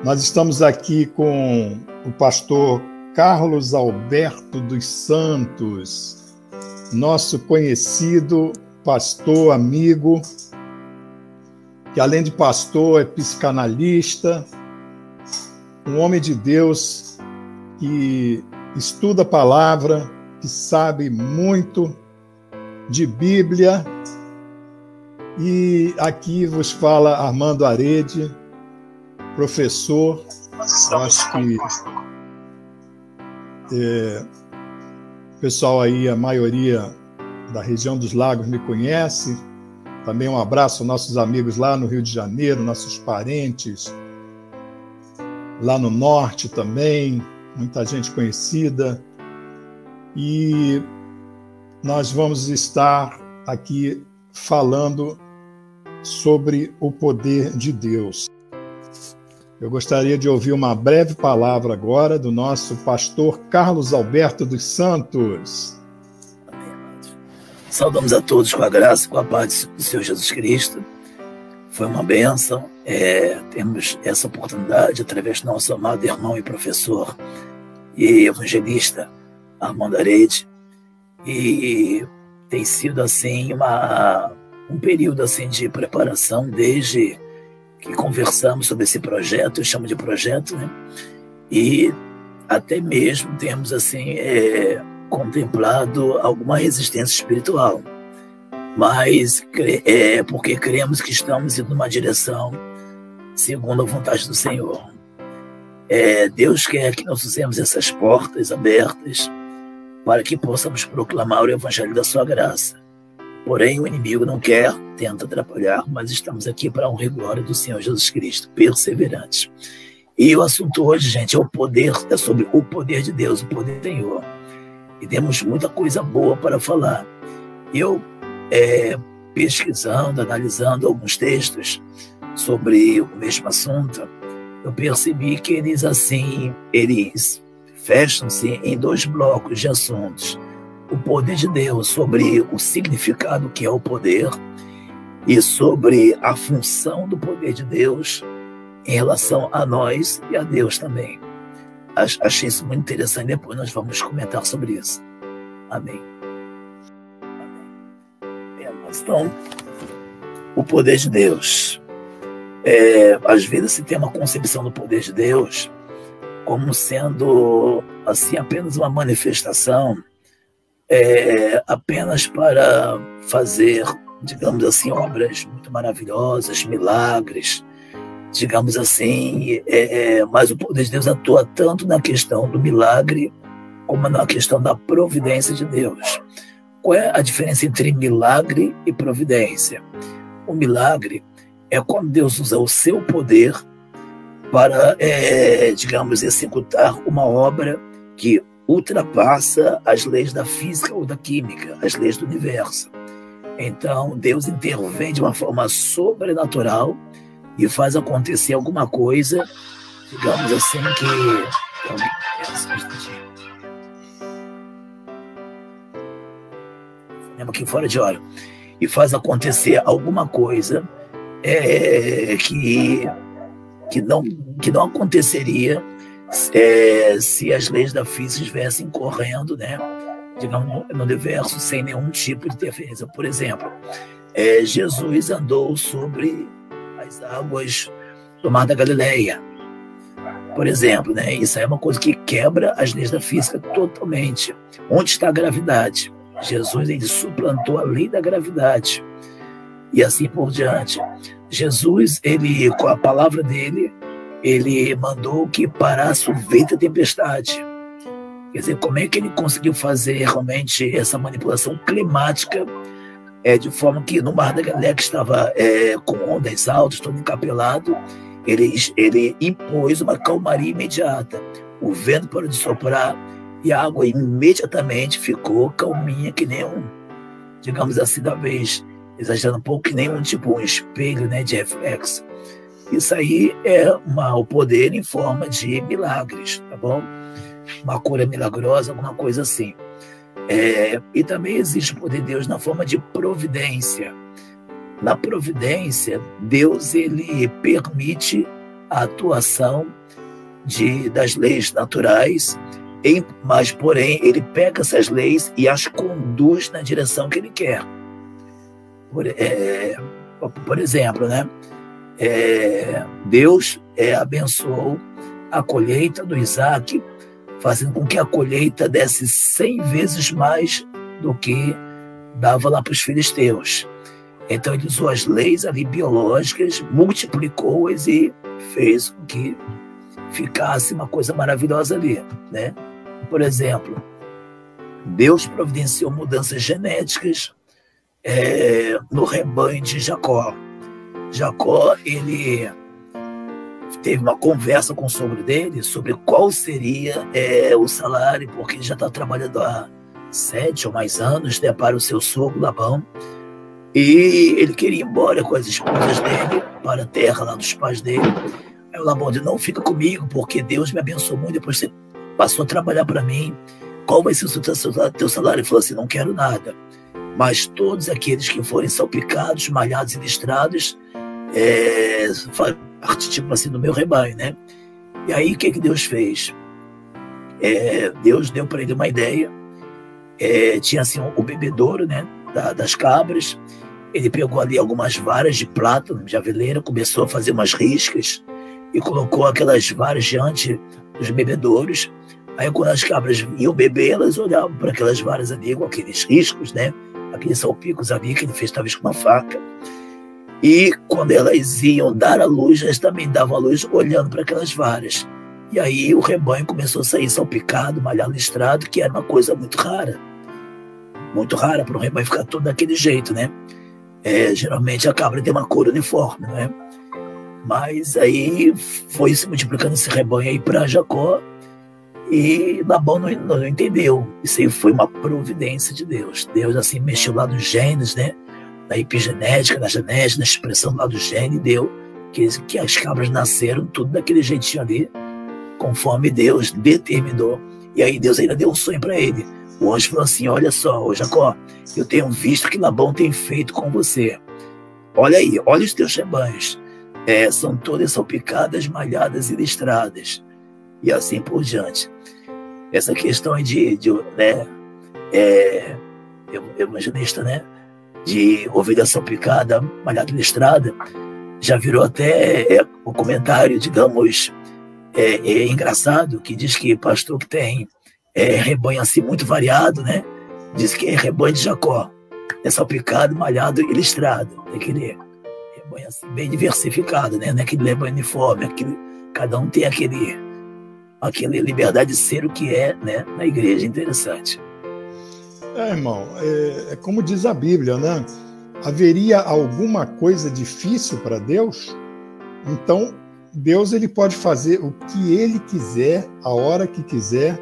Nós estamos aqui com o pastor Carlos Alberto dos Santos, nosso conhecido pastor amigo, que além de pastor é psicanalista, um homem de Deus que estuda a palavra, que sabe muito de Bíblia. E aqui vos fala Armando Arede, professor. Eu acho que o pessoal aí, a maioria da região dos Lagos me conhece. Também um abraço aos nossos amigos lá no Rio de Janeiro, nossos parentes lá no norte também, muita gente conhecida. E nós vamos estar aqui falando sobre o poder de Deus. Eu gostaria de ouvir uma breve palavra agora do nosso pastor Carlos Alberto dos Santos. Saudamos a todos com a graça e com a paz do Senhor Jesus Cristo. Foi uma bênção. Temos essa oportunidade através do nosso amado irmão e professor e evangelista Armando Arede. E tem sido assim um período assim de preparação desde que conversamos sobre esse projeto, eu chamo de projeto, né? E até mesmo temos assim contemplado alguma resistência espiritual, mas porque cremos que estamos indo numa direção segundo a vontade do Senhor. Deus quer que nós usemos essas portas abertas para que possamos proclamar o evangelho da sua graça. Porém, o inimigo não quer, tenta atrapalhar, mas estamos aqui para a honra e glória do Senhor Jesus Cristo, perseverantes. E o assunto hoje, gente, é sobre o poder de Deus, o poder do Senhor. E temos muita coisa boa para falar. Eu, pesquisando, analisando alguns textos sobre o mesmo assunto, eu percebi que eles fecham-se em dois blocos de assuntos. O poder de Deus, sobre o significado que é o poder, e sobre a função do poder de Deus em relação a nós e a Deus também. Achei isso muito interessante, depois nós vamos comentar sobre isso. Amém. Então, o poder de Deus. Às vezes se tem uma concepção do poder de Deus como sendo assim apenas uma manifestação, apenas para fazer, digamos assim, obras muito maravilhosas, milagres, digamos assim, mas o poder de Deus atua tanto na questão do milagre como na questão da providência de Deus. Qual é a diferença entre milagre e providência? O milagre é quando Deus usa o seu poder para, digamos, executar uma obra que ultrapassa as leis da física ou da química, as leis do universo. Então, Deus intervém de uma forma sobrenatural e faz acontecer alguma coisa, digamos assim, aqui fora de hora, e faz acontecer alguma coisa que não aconteceria se as leis da física estivessem correndo, né, digamos, no universo sem nenhum tipo de interferência. Por exemplo, Jesus andou sobre as águas do Mar da Galileia, por exemplo, né? Isso é uma coisa que quebra as leis da física totalmente. Onde está a gravidade? Jesus, ele suplantou a lei da gravidade e assim por diante. Jesus, ele, com a palavra dele, ele mandou que parasse o vento da tempestade. Quer dizer, como é que ele conseguiu fazer realmente essa manipulação climática de forma que no Mar da Galileia, que estava com ondas altas, todo encapelado, ele impôs uma calmaria imediata. O vento parou de soprar e a água imediatamente ficou calminha, que nem digamos assim, talvez, exagerando um pouco, que nem um espelho, né, de reflexo. Isso aí é o poder em forma de milagres, tá bom? Uma cura milagrosa, alguma coisa assim. E também existe o poder de Deus na forma de providência. Na providência, Deus, ele permite a atuação das leis naturais, mas, porém, ele pega essas leis e as conduz na direção que ele quer. Por exemplo, né? Deus abençoou a colheita do Isaac, fazendo com que a colheita desse 100 vezes mais do que dava lá para os filisteus. Então ele usou as leis ali biológicas, multiplicou-as e fez com que ficasse uma coisa maravilhosa ali, né? Por exemplo, Deus providenciou mudanças genéticas no rebanho de Jacó. Jacó, ele teve uma conversa com o sogro dele sobre qual seria o salário, porque ele já está trabalhando há 7 ou mais anos, né, para o seu sogro Labão, e ele queria ir embora com as esposas dele para a terra lá dos pais dele. Aí o Labão disse: não, fica comigo, porque Deus me abençoou muito, depois você passou a trabalhar para mim, qual vai ser o teu salário? Ele falou assim: não quero nada, mas todos aqueles que forem salpicados, malhados e listrados, fazem parte, tipo assim, do meu rebanho, né? E aí o que Deus fez? Deus deu para ele uma ideia. Tinha assim o bebedouro, né, das cabras. Ele pegou ali algumas varas de plátano de aveleira, começou a fazer umas riscas e colocou aquelas varas diante dos bebedouros. Aí quando as cabras iam beber, elas olhavam para aquelas varas ali com aqueles riscos, né, aqueles salpicos ali que ele fez talvez com uma faca. E quando elas iam dar a luz, elas também davam a luz olhando para aquelas varas. E aí o rebanho começou a sair salpicado, malhado, listrado, que era uma coisa muito rara para o rebanho ficar todo daquele jeito, né? Geralmente a cabra tem uma cor uniforme, né? Mas aí foi se multiplicando esse rebanho aí para Jacó, e Labão não entendeu. Isso aí foi uma providência de Deus. Deus assim mexeu lá nos genes, né? Na epigenética, na genética, na expressão lá do gene, deu que as cabras nasceram tudo daquele jeitinho ali, conforme Deus determinou. E aí Deus ainda deu um sonho para ele. O anjo falou assim: olha só, ô Jacó, eu tenho visto que Labão tem feito com você. Olha aí, olha os teus rebanhos. São todas salpicadas, malhadas e listradas. E assim por diante. Essa questão evangelista, né? De ovelha salpicada, malhada e listrada, já virou até um comentário, digamos, engraçado, que diz que pastor que tem rebanho assim muito variado, né? Diz que é rebanho de Jacó, salpicado, malhado e listrado. É aquele rebanho assim, bem diversificado, né? Não é aquele rebanho uniforme, cada um tem aquele liberdade de ser o que é, né? Na igreja. Interessante. Irmão, é como diz a Bíblia, né? Haveria alguma coisa difícil para Deus? Então, Deus ele pode fazer o que ele quiser, a hora que quiser,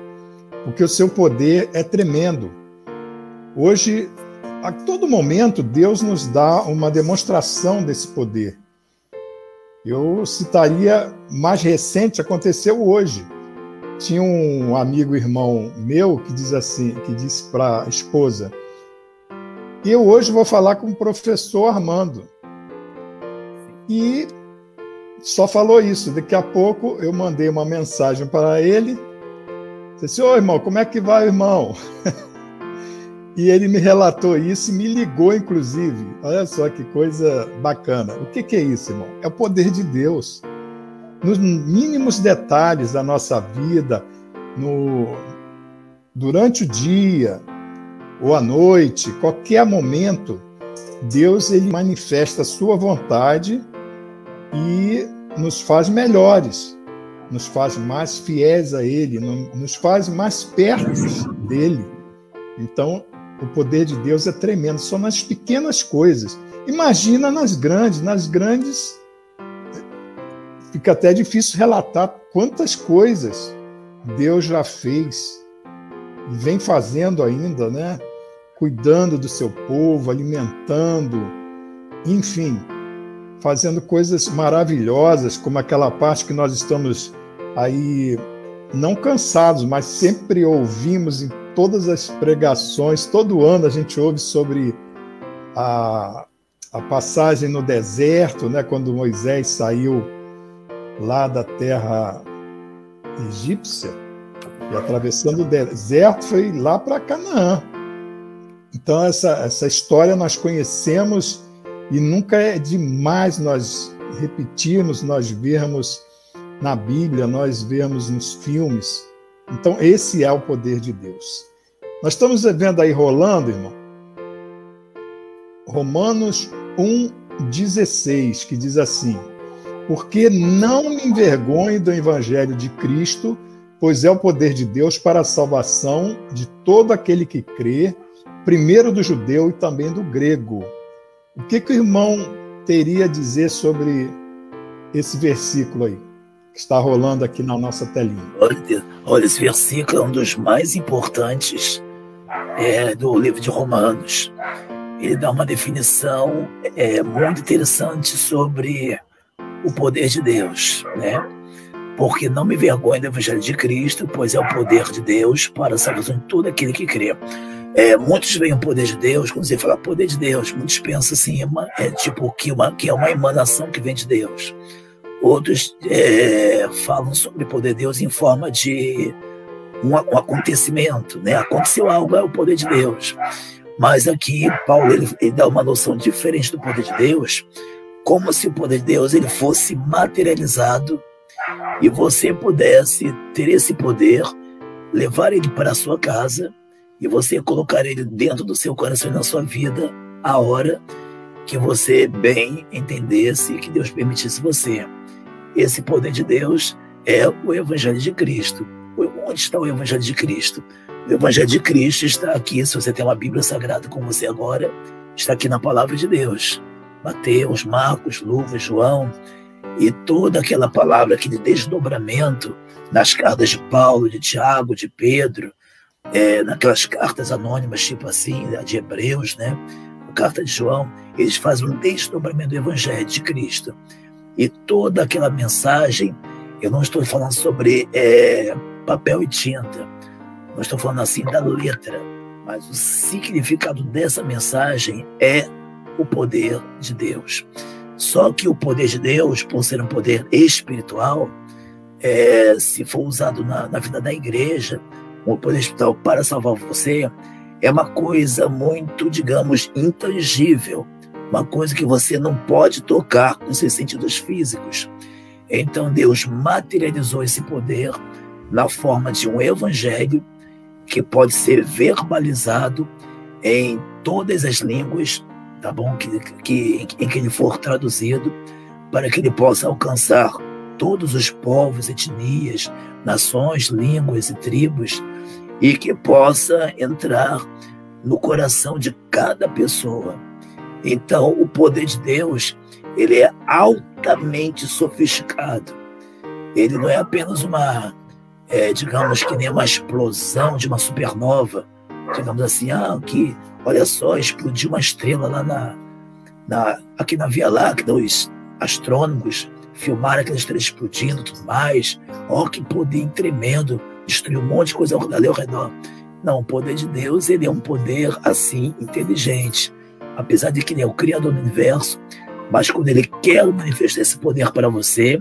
porque o seu poder é tremendo. Hoje, a todo momento, Deus nos dá uma demonstração desse poder. Eu citaria mais recente, aconteceu hoje. Tinha um amigo, irmão meu, que disse para a esposa: eu hoje vou falar com o professor Armando. E só falou isso. Daqui a pouco eu mandei uma mensagem para ele. Disse: ô irmão, como é que vai, irmão? E ele me relatou isso e me ligou, inclusive. Olha só que coisa bacana. O que é isso, irmão? É o poder de Deus. Nos mínimos detalhes da nossa vida, durante o dia ou à noite, qualquer momento, Deus ele manifesta a sua vontade e nos faz melhores, nos faz mais fiéis a Ele, nos faz mais perto dele. Então, o poder de Deus é tremendo, só nas pequenas coisas. Imagina nas grandes fica até difícil relatar quantas coisas Deus já fez e vem fazendo ainda, né? Cuidando do seu povo, alimentando, enfim, fazendo coisas maravilhosas, como aquela parte que nós estamos aí, não cansados, mas sempre ouvimos em todas as pregações, todo ano a gente ouve sobre a passagem no deserto, né? Quando Moisés saiu lá da terra egípcia, e atravessando o deserto foi lá para Canaã. Então essa história nós conhecemos e nunca é demais nós repetirmos, nós vermos na Bíblia, nós vermos nos filmes. Então esse é o poder de Deus. Nós estamos vendo aí rolando, irmão, Romanos 1,16, que diz assim: porque não me envergonho do evangelho de Cristo, pois é o poder de Deus para a salvação de todo aquele que crê, primeiro do judeu e também do grego. O que o irmão teria a dizer sobre esse versículo aí, que está rolando aqui na nossa telinha? Olha, esse versículo é um dos mais importantes do livro de Romanos. Ele dá uma definição muito interessante sobre o poder de Deus, né? Porque não me envergonho do evangelho de Cristo, pois é o poder de Deus para a salvação de todo aquele que crê. Muitos veem o poder de Deus, quando você fala poder de Deus, muitos pensam assim, que é uma emanação que vem de Deus. Outros falam sobre o poder de Deus em forma de um acontecimento, né? Aconteceu algo, é o poder de Deus. Mas aqui, Paulo ele dá uma noção diferente do poder de Deus, como se o poder de Deus ele fosse materializado e você pudesse ter esse poder, levar ele para a sua casa e você colocar ele dentro do seu coração e na sua vida a hora que você bem entendesse, que Deus permitisse você. Esse poder de Deus é o Evangelho de Cristo. Onde está o Evangelho de Cristo? O Evangelho de Cristo está aqui, se você tem uma Bíblia Sagrada com você agora, está aqui na Palavra de Deus. Mateus, Marcos, Lucas, João, e toda aquela palavra, aquele desdobramento nas cartas de Paulo, de Tiago, de Pedro, naquelas cartas anônimas, tipo assim, de Hebreus, né? A carta de João, eles fazem um desdobramento do Evangelho de Cristo. E toda aquela mensagem, eu não estou falando sobre papel e tinta, não estou falando assim da letra, mas o significado dessa mensagem é o poder de Deus. Só que o poder de Deus, por ser um poder espiritual, se for usado na vida da igreja, o poder espiritual para salvar você, é uma coisa muito, digamos, intangível, uma coisa que você não pode tocar nos seus sentidos físicos. Então Deus materializou esse poder na forma de um evangelho que pode ser verbalizado em todas as línguas, tá bom? Em que ele for traduzido, para que ele possa alcançar todos os povos, etnias, nações, línguas e tribos, e que possa entrar no coração de cada pessoa. Então, o poder de Deus, ele é altamente sofisticado. Ele não é apenas digamos que nem uma explosão de uma supernova, digamos assim, que, olha só, explodiu uma estrela lá aqui na Via Láctea, os astrônomos filmaram aquela estrela explodindo e tudo mais, que poder tremendo, destruiu um monte de coisa ali ao redor. Não, o poder de Deus, ele é um poder assim, inteligente, apesar de que ele é o Criador do universo, mas quando ele quer manifestar esse poder para você,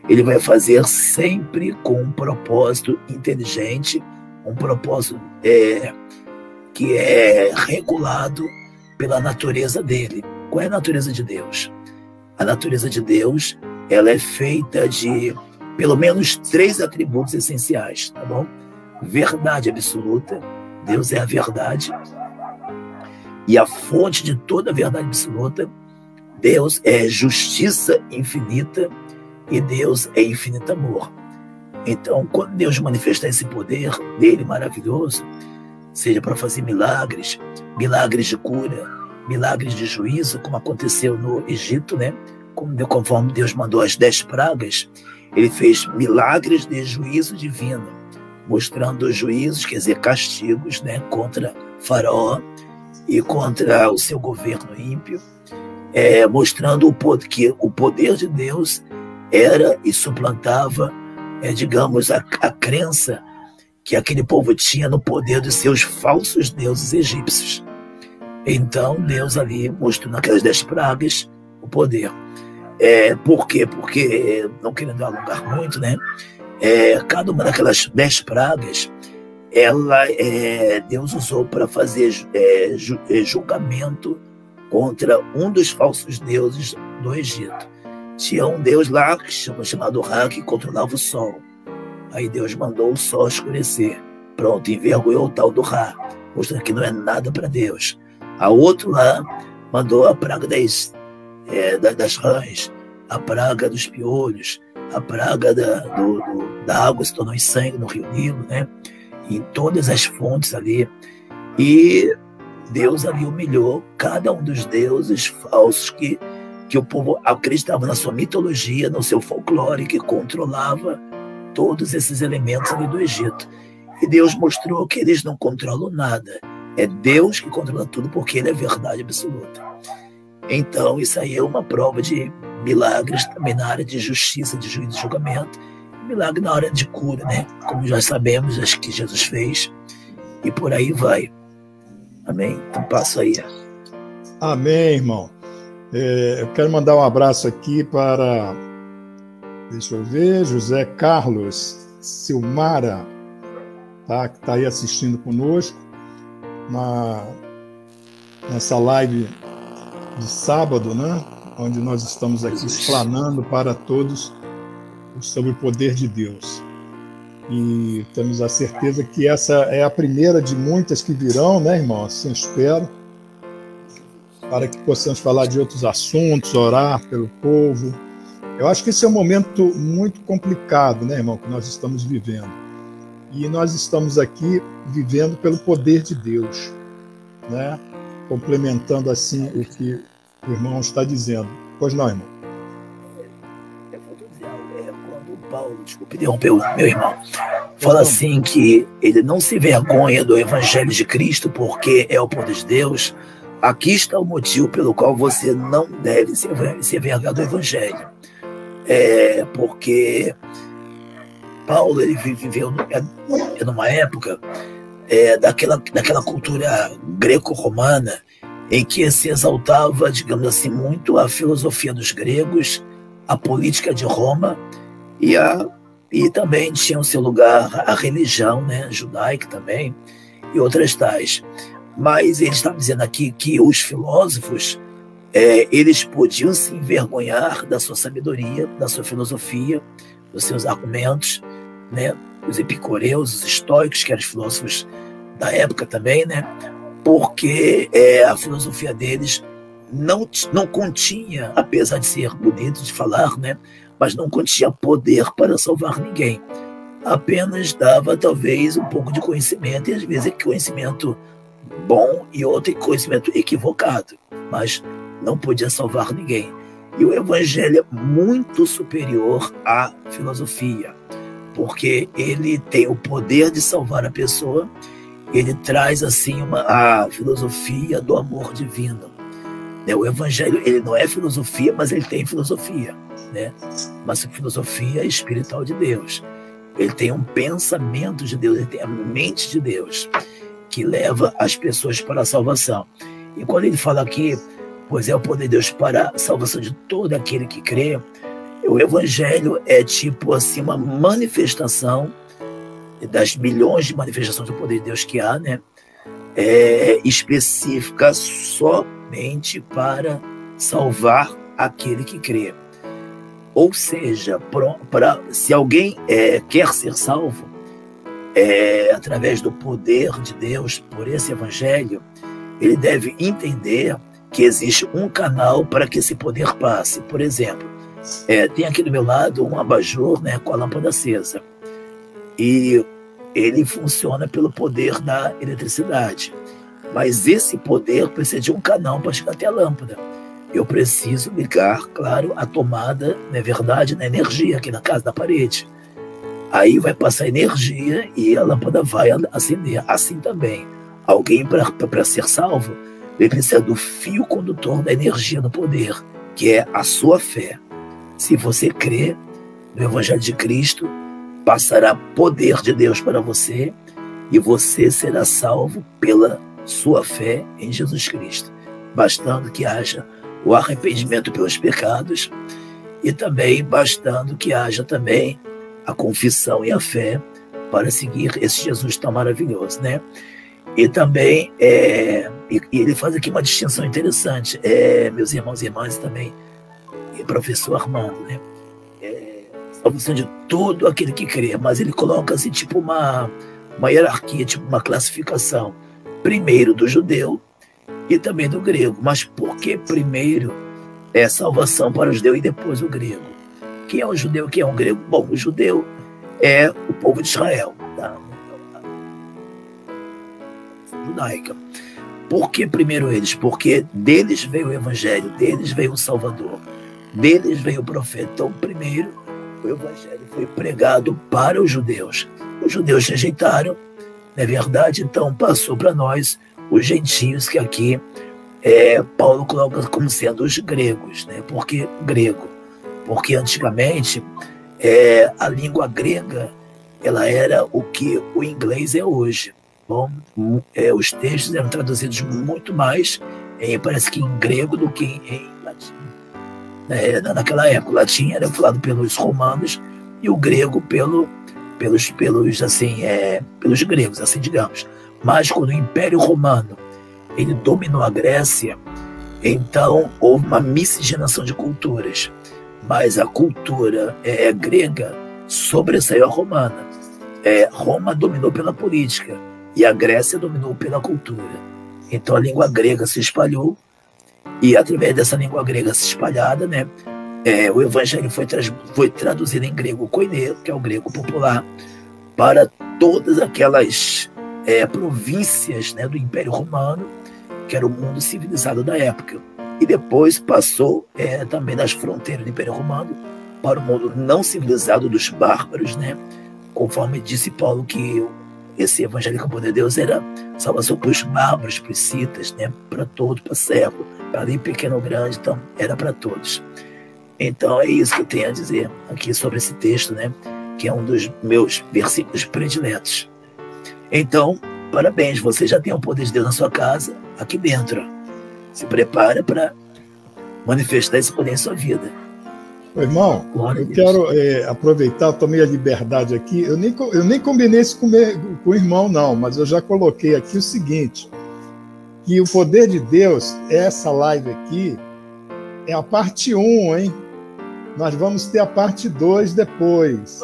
ele vai fazer sempre com um propósito inteligente, um propósito que é regulado pela natureza dele. Qual é a natureza de Deus? A natureza de Deus, ela é feita de pelo menos 3 atributos essenciais, tá bom? Verdade absoluta, Deus é a verdade, e a fonte de toda a verdade absoluta. Deus é justiça infinita e Deus é infinito amor. Então, quando Deus manifestar esse poder dele maravilhoso, seja para fazer milagres, milagres de cura, milagres de juízo, como aconteceu no Egito, né? Conforme Deus mandou as 10 pragas, ele fez milagres de juízo divino, mostrando os juízos, quer dizer, castigos, né, contra Faraó e contra o seu governo ímpio, mostrando que o poder de Deus era e suplantava, digamos, a crença que aquele povo tinha no poder dos seus falsos deuses egípcios. Então, Deus ali mostrou naquelas 10 pragas o poder. Por quê? Porque, não querendo alongar muito, né? Cada uma daquelas 10 pragas, Deus usou para fazer julgamento contra um dos falsos deuses do Egito. Tinha um deus lá, chamado Ra, que controlava o sol. Aí Deus mandou o sol escurecer. Pronto, envergonhou o tal do Ra, mostrando que não é nada para Deus. A outro lá mandou a praga das rãs, a praga dos piolhos, a praga da água se tornou em sangue no rio Nilo, né? Em todas as fontes ali. E Deus ali humilhou cada um dos deuses falsos que o povo acreditava na sua mitologia, no seu folclore, que controlava todos esses elementos ali do Egito. E Deus mostrou que eles não controlam nada. É Deus que controla tudo, porque Ele é verdade absoluta. Então, isso aí é uma prova de milagres também na área de justiça, de juízo e julgamento. Milagre na área de cura, né? Como já sabemos, acho que Jesus fez. E por aí vai. Amém? Então, passo aí. Amém, irmão. Eu quero mandar um abraço aqui para, deixa eu ver, José Carlos Silmara, tá? Que está aí assistindo conosco nessa live de sábado, né? Onde nós estamos aqui explanando para todos sobre o poder de Deus. E temos a certeza que essa é a primeira de muitas que virão, né, irmão? Assim espero, para que possamos falar de outros assuntos, orar pelo povo. Eu acho que esse é um momento muito complicado, né, irmão, que nós estamos vivendo. E nós estamos aqui vivendo pelo poder de Deus, né? Complementando assim o que o irmão está dizendo. Pois não, irmão? Quando Paulo, desculpe interromper meu irmão, fala assim que ele não se vergonha do evangelho de Cristo porque é o poder de Deus. Aqui está o motivo pelo qual você não deve se envergonhar do evangelho. Porque Paulo ele viveu numa época daquela cultura greco-romana em que se exaltava, digamos assim, muito a filosofia dos gregos, a política de Roma e também tinha o seu lugar a religião, né, judaica também e outras tais. Mas ele está dizendo aqui que os filósofos eles podiam se envergonhar da sua sabedoria, da sua filosofia, dos seus argumentos, né? Os epicureus, os estoicos, que eram os filósofos da época também, né? Porque a filosofia deles não continha, apesar de ser bonito de falar, né? Mas não continha poder para salvar ninguém. Apenas dava, talvez, um pouco de conhecimento, e às vezes conhecimento bom e outro conhecimento equivocado, mas não podia salvar ninguém. E o evangelho é muito superior à filosofia, porque ele tem o poder de salvar a pessoa. Ele traz assim a filosofia do amor divino, né? O evangelho ele não é filosofia, mas ele tem filosofia, né? Mas a filosofia espiritual de Deus. Ele tem um pensamento de Deus, ele tem a mente de Deus, que leva as pessoas para a salvação. E quando ele fala aqui, pois é o poder de Deus para a salvação de todo aquele que crê, o evangelho é tipo assim uma manifestação das milhões de manifestações do poder de Deus que há, né? Específica somente para salvar aquele que crê. Ou seja, se alguém quer ser salvo, através do poder de Deus, por esse evangelho, ele deve entender que existe um canal para que esse poder passe. Por exemplo, tem aqui do meu lado um abajur, né, com a lâmpada acesa. E ele funciona pelo poder da eletricidade. Mas esse poder precisa de um canal para chegar até a lâmpada. Eu preciso ligar, claro, a tomada, não é verdade, na energia aqui na casa da parede. Aí vai passar energia e a lâmpada vai acender. Assim também, alguém para ser salvo, ele precisa do fio condutor da energia do poder, que é a sua fé. Se você crê no Evangelho de Cristo, passará poder de Deus para você e você será salvo pela sua fé em Jesus Cristo, bastando que haja o arrependimento pelos pecados e também bastando que haja também a confissão e a fé para seguir esse Jesus tão maravilhoso, né? E também, e ele faz aqui uma distinção interessante, meus irmãos e irmãs também, e professor Armando, né? Salvação de todo aquele que crê, mas ele coloca assim, tipo uma hierarquia, tipo uma classificação, primeiro do judeu e também do grego. Mas por que primeiro é salvação para o judeu e depois o grego? Quem é o judeu e quem é o grego? Bom, o judeu é o povo de Israel, tá? Judaica. Por que primeiro eles? Porque deles veio o evangelho, deles veio o Salvador, deles veio o profeta. Então, primeiro, o evangelho foi pregado para os judeus. Os judeus rejeitaram, não é verdade? Então, passou para nós, os gentios, que aqui Paulo coloca como sendo os gregos, né? Por que grego? Porque antigamente a língua grega ela era o que o inglês é hoje. Bom, os textos eram traduzidos muito mais, parece que em grego do que em latim. Naquela época, o latim era falado pelos romanos e o grego pelos gregos, assim digamos. Mas quando o Império Romano ele dominou a Grécia, então houve uma miscigenação de culturas. Mas a cultura grega sobressaiu a romana. Roma dominou pela política e a Grécia dominou pela cultura. Então a língua grega se espalhou e através dessa língua grega se espalhada, né, o evangelho foi traduzido em grego koiné, que é o grego popular, para todas aquelas províncias, né, do Império Romano, que era o mundo civilizado da época. E depois passou também das fronteiras do Império Romano para o mundo não civilizado dos bárbaros, né? Conforme disse Paulo, que esse evangelho que o poder de Deus era salvação para os bárbaros, para os citas, né? Para todo, para servo, para ali pequeno ou grande, então era para todos. Então é isso que eu tenho a dizer aqui sobre esse texto, né? Que é um dos meus versículos prediletos. Então, parabéns, você já tem o poder de Deus na sua casa, aqui dentro. Se prepara para manifestar esse poder em sua vida. Irmão, eu quero aproveitar, tomei a liberdade aqui, eu nem combinei isso com o irmão não, mas eu já coloquei aqui o seguinte, que o poder de Deus, essa live aqui, é a parte 1, hein? Nós vamos ter a parte 2 depois.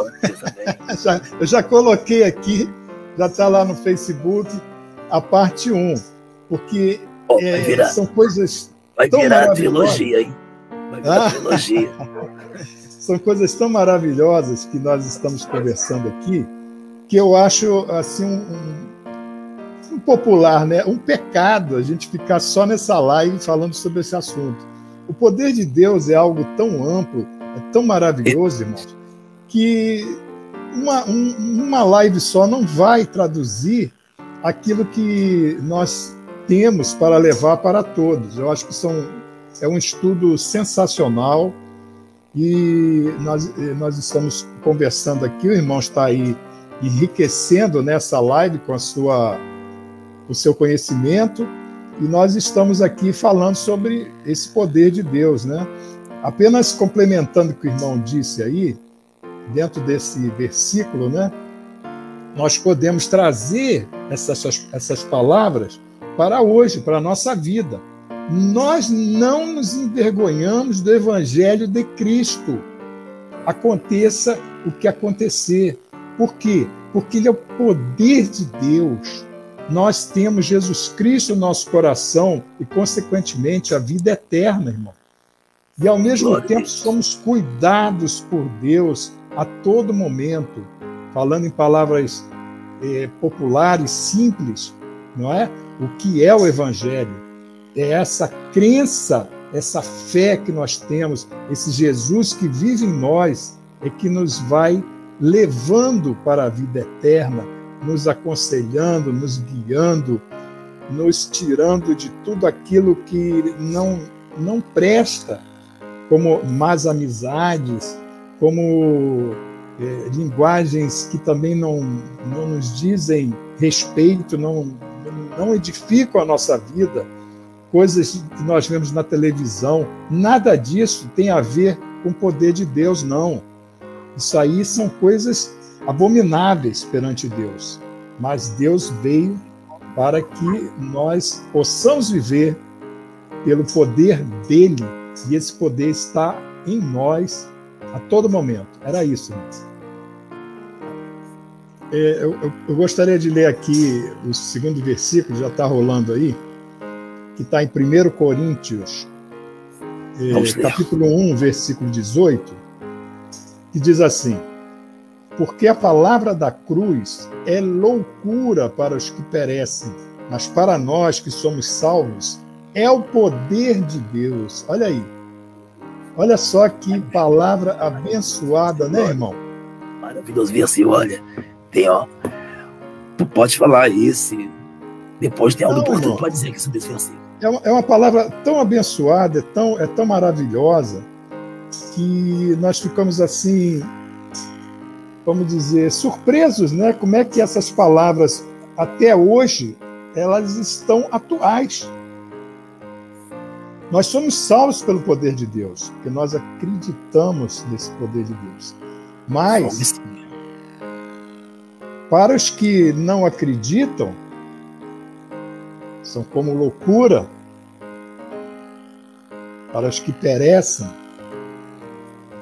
Eu já coloquei aqui, já está lá no Facebook, a parte 1, porque são coisas tão maravilhosas. Trilogia, hein? Vai virar trilogia. São coisas tão maravilhosas que nós estamos conversando aqui, que eu acho assim um popular, né? Um pecado a gente ficar só nessa live falando sobre esse assunto. O poder de Deus é algo tão amplo, é tão maravilhoso, irmãos, que uma live só não vai traduzir aquilo que nós temos para levar para todos. Eu acho que é um estudo sensacional e nós estamos conversando aqui, o irmão está aí enriquecendo nessa live com o seu conhecimento e nós estamos aqui falando sobre esse poder de Deus, né? Apenas complementando o que o irmão disse aí, dentro desse versículo, né? Nós podemos trazer essas palavras para hoje, para a nossa vida. Nós não nos envergonhamos do Evangelho de Cristo. Aconteça o que acontecer. Por quê? Porque Ele é o poder de Deus. Nós temos Jesus Cristo no nosso coração e, consequentemente, a vida eterna, irmão. E, ao mesmo tempo, somos cuidados por Deus a todo momento. Falando em palavras populares, simples, não é? O que é o Evangelho? É essa crença, essa fé que nós temos, esse Jesus que vive em nós, é que nos vai levando para a vida eterna, nos aconselhando, nos guiando, nos tirando de tudo aquilo que não presta, como más amizades, como linguagens que também não nos dizem respeito, não edificam a nossa vida, coisas que nós vemos na televisão. Nada disso tem a ver com o poder de Deus, não. Isso aí são coisas abomináveis perante Deus. Mas Deus veio para que nós possamos viver pelo poder dele, e esse poder está em nós a todo momento. Era isso, né? Eu gostaria de ler aqui o segundo versículo, já está rolando aí, que está em 1 Coríntios, capítulo 1, versículo 18, que diz assim: porque a palavra da cruz é loucura para os que perecem, mas para nós que somos salvos, é o poder de Deus. Olha aí. Olha só que palavra abençoada, né, irmão? Maravilhoso versículo, olha. Tem, ó. Tu pode falar isso. Depois tem algo importante, tu pode dizer que sobre esse versículo. É uma palavra tão abençoada, é tão maravilhosa, que nós ficamos assim, vamos dizer, surpresos, né? Como é que essas palavras, até hoje, elas estão atuais. Nós somos salvos pelo poder de Deus, porque nós acreditamos nesse poder de Deus. Mas, para os que não acreditam, são como loucura. Para os que perecem.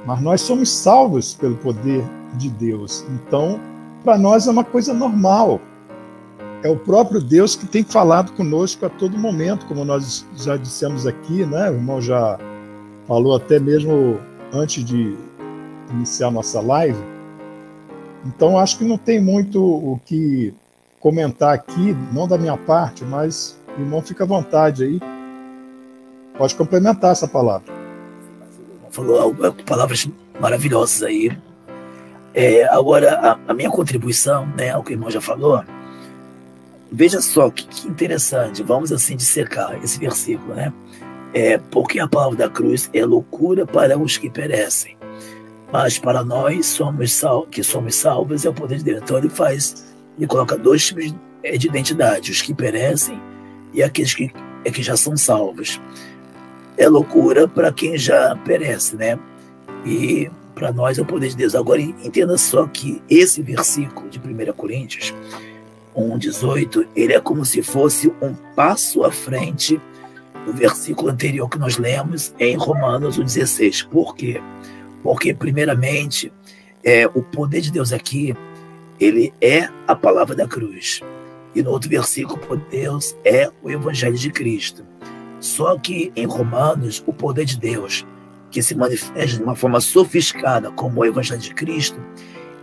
Mas nós somos salvos pelo poder de Deus. Então, para nós é uma coisa normal. É o próprio Deus que tem falado conosco a todo momento, como nós já dissemos aqui, né? O irmão já falou até mesmo antes de iniciar nossa live. Então, acho que não tem muito o que comentar aqui, não da minha parte, mas o irmão fica à vontade aí. Pode complementar essa palavra. Falou palavras maravilhosas aí. Agora, a minha contribuição, né, o que o irmão já falou, veja só que interessante, vamos assim dissecar esse versículo, né? Porque a palavra da cruz é loucura para os que perecem, mas para nós que somos salvos é o poder de Deus. Então ele coloca dois tipos de identidade, os que perecem e aqueles que já são salvos. É loucura para quem já perece, né? E para nós é o poder de Deus. Agora entenda só que esse versículo de 1 Coríntios 1,18, ele é como se fosse um passo à frente do versículo anterior que nós lemos em Romanos 1,16. Por quê? Porque, primeiramente, o poder de Deus aqui, ele é a palavra da cruz. E no outro versículo, o poder de Deus é o Evangelho de Cristo. Só que em Romanos, o poder de Deus, que se manifesta de uma forma sofisticada como o Evangelho de Cristo,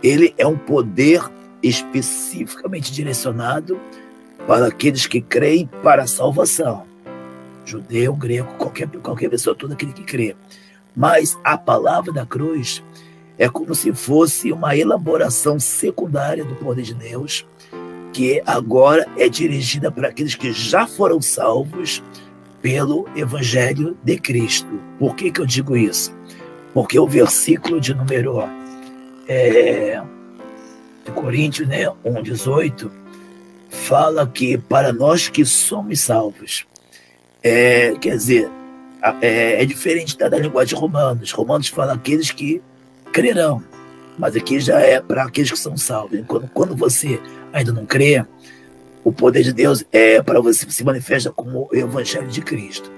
ele é um poder especificamente direcionado para aqueles que creem para a salvação. Judeu, grego, qualquer pessoa, todo aquele que crê. Mas a palavra da cruz é como se fosse uma elaboração secundária do poder de Deus, que agora é dirigida para aqueles que já foram salvos pelo Evangelho de Cristo. Por que eu digo isso? Porque o versículo de número de Coríntios, né, 1,18, fala que para nós que somos salvos, quer dizer, é diferente da linguagem de Romanos. Romanos fala aqueles que crerão, mas aqui já é para aqueles que são salvos. Quando você ainda não crê, o poder de Deus para você se manifesta como o Evangelho de Cristo.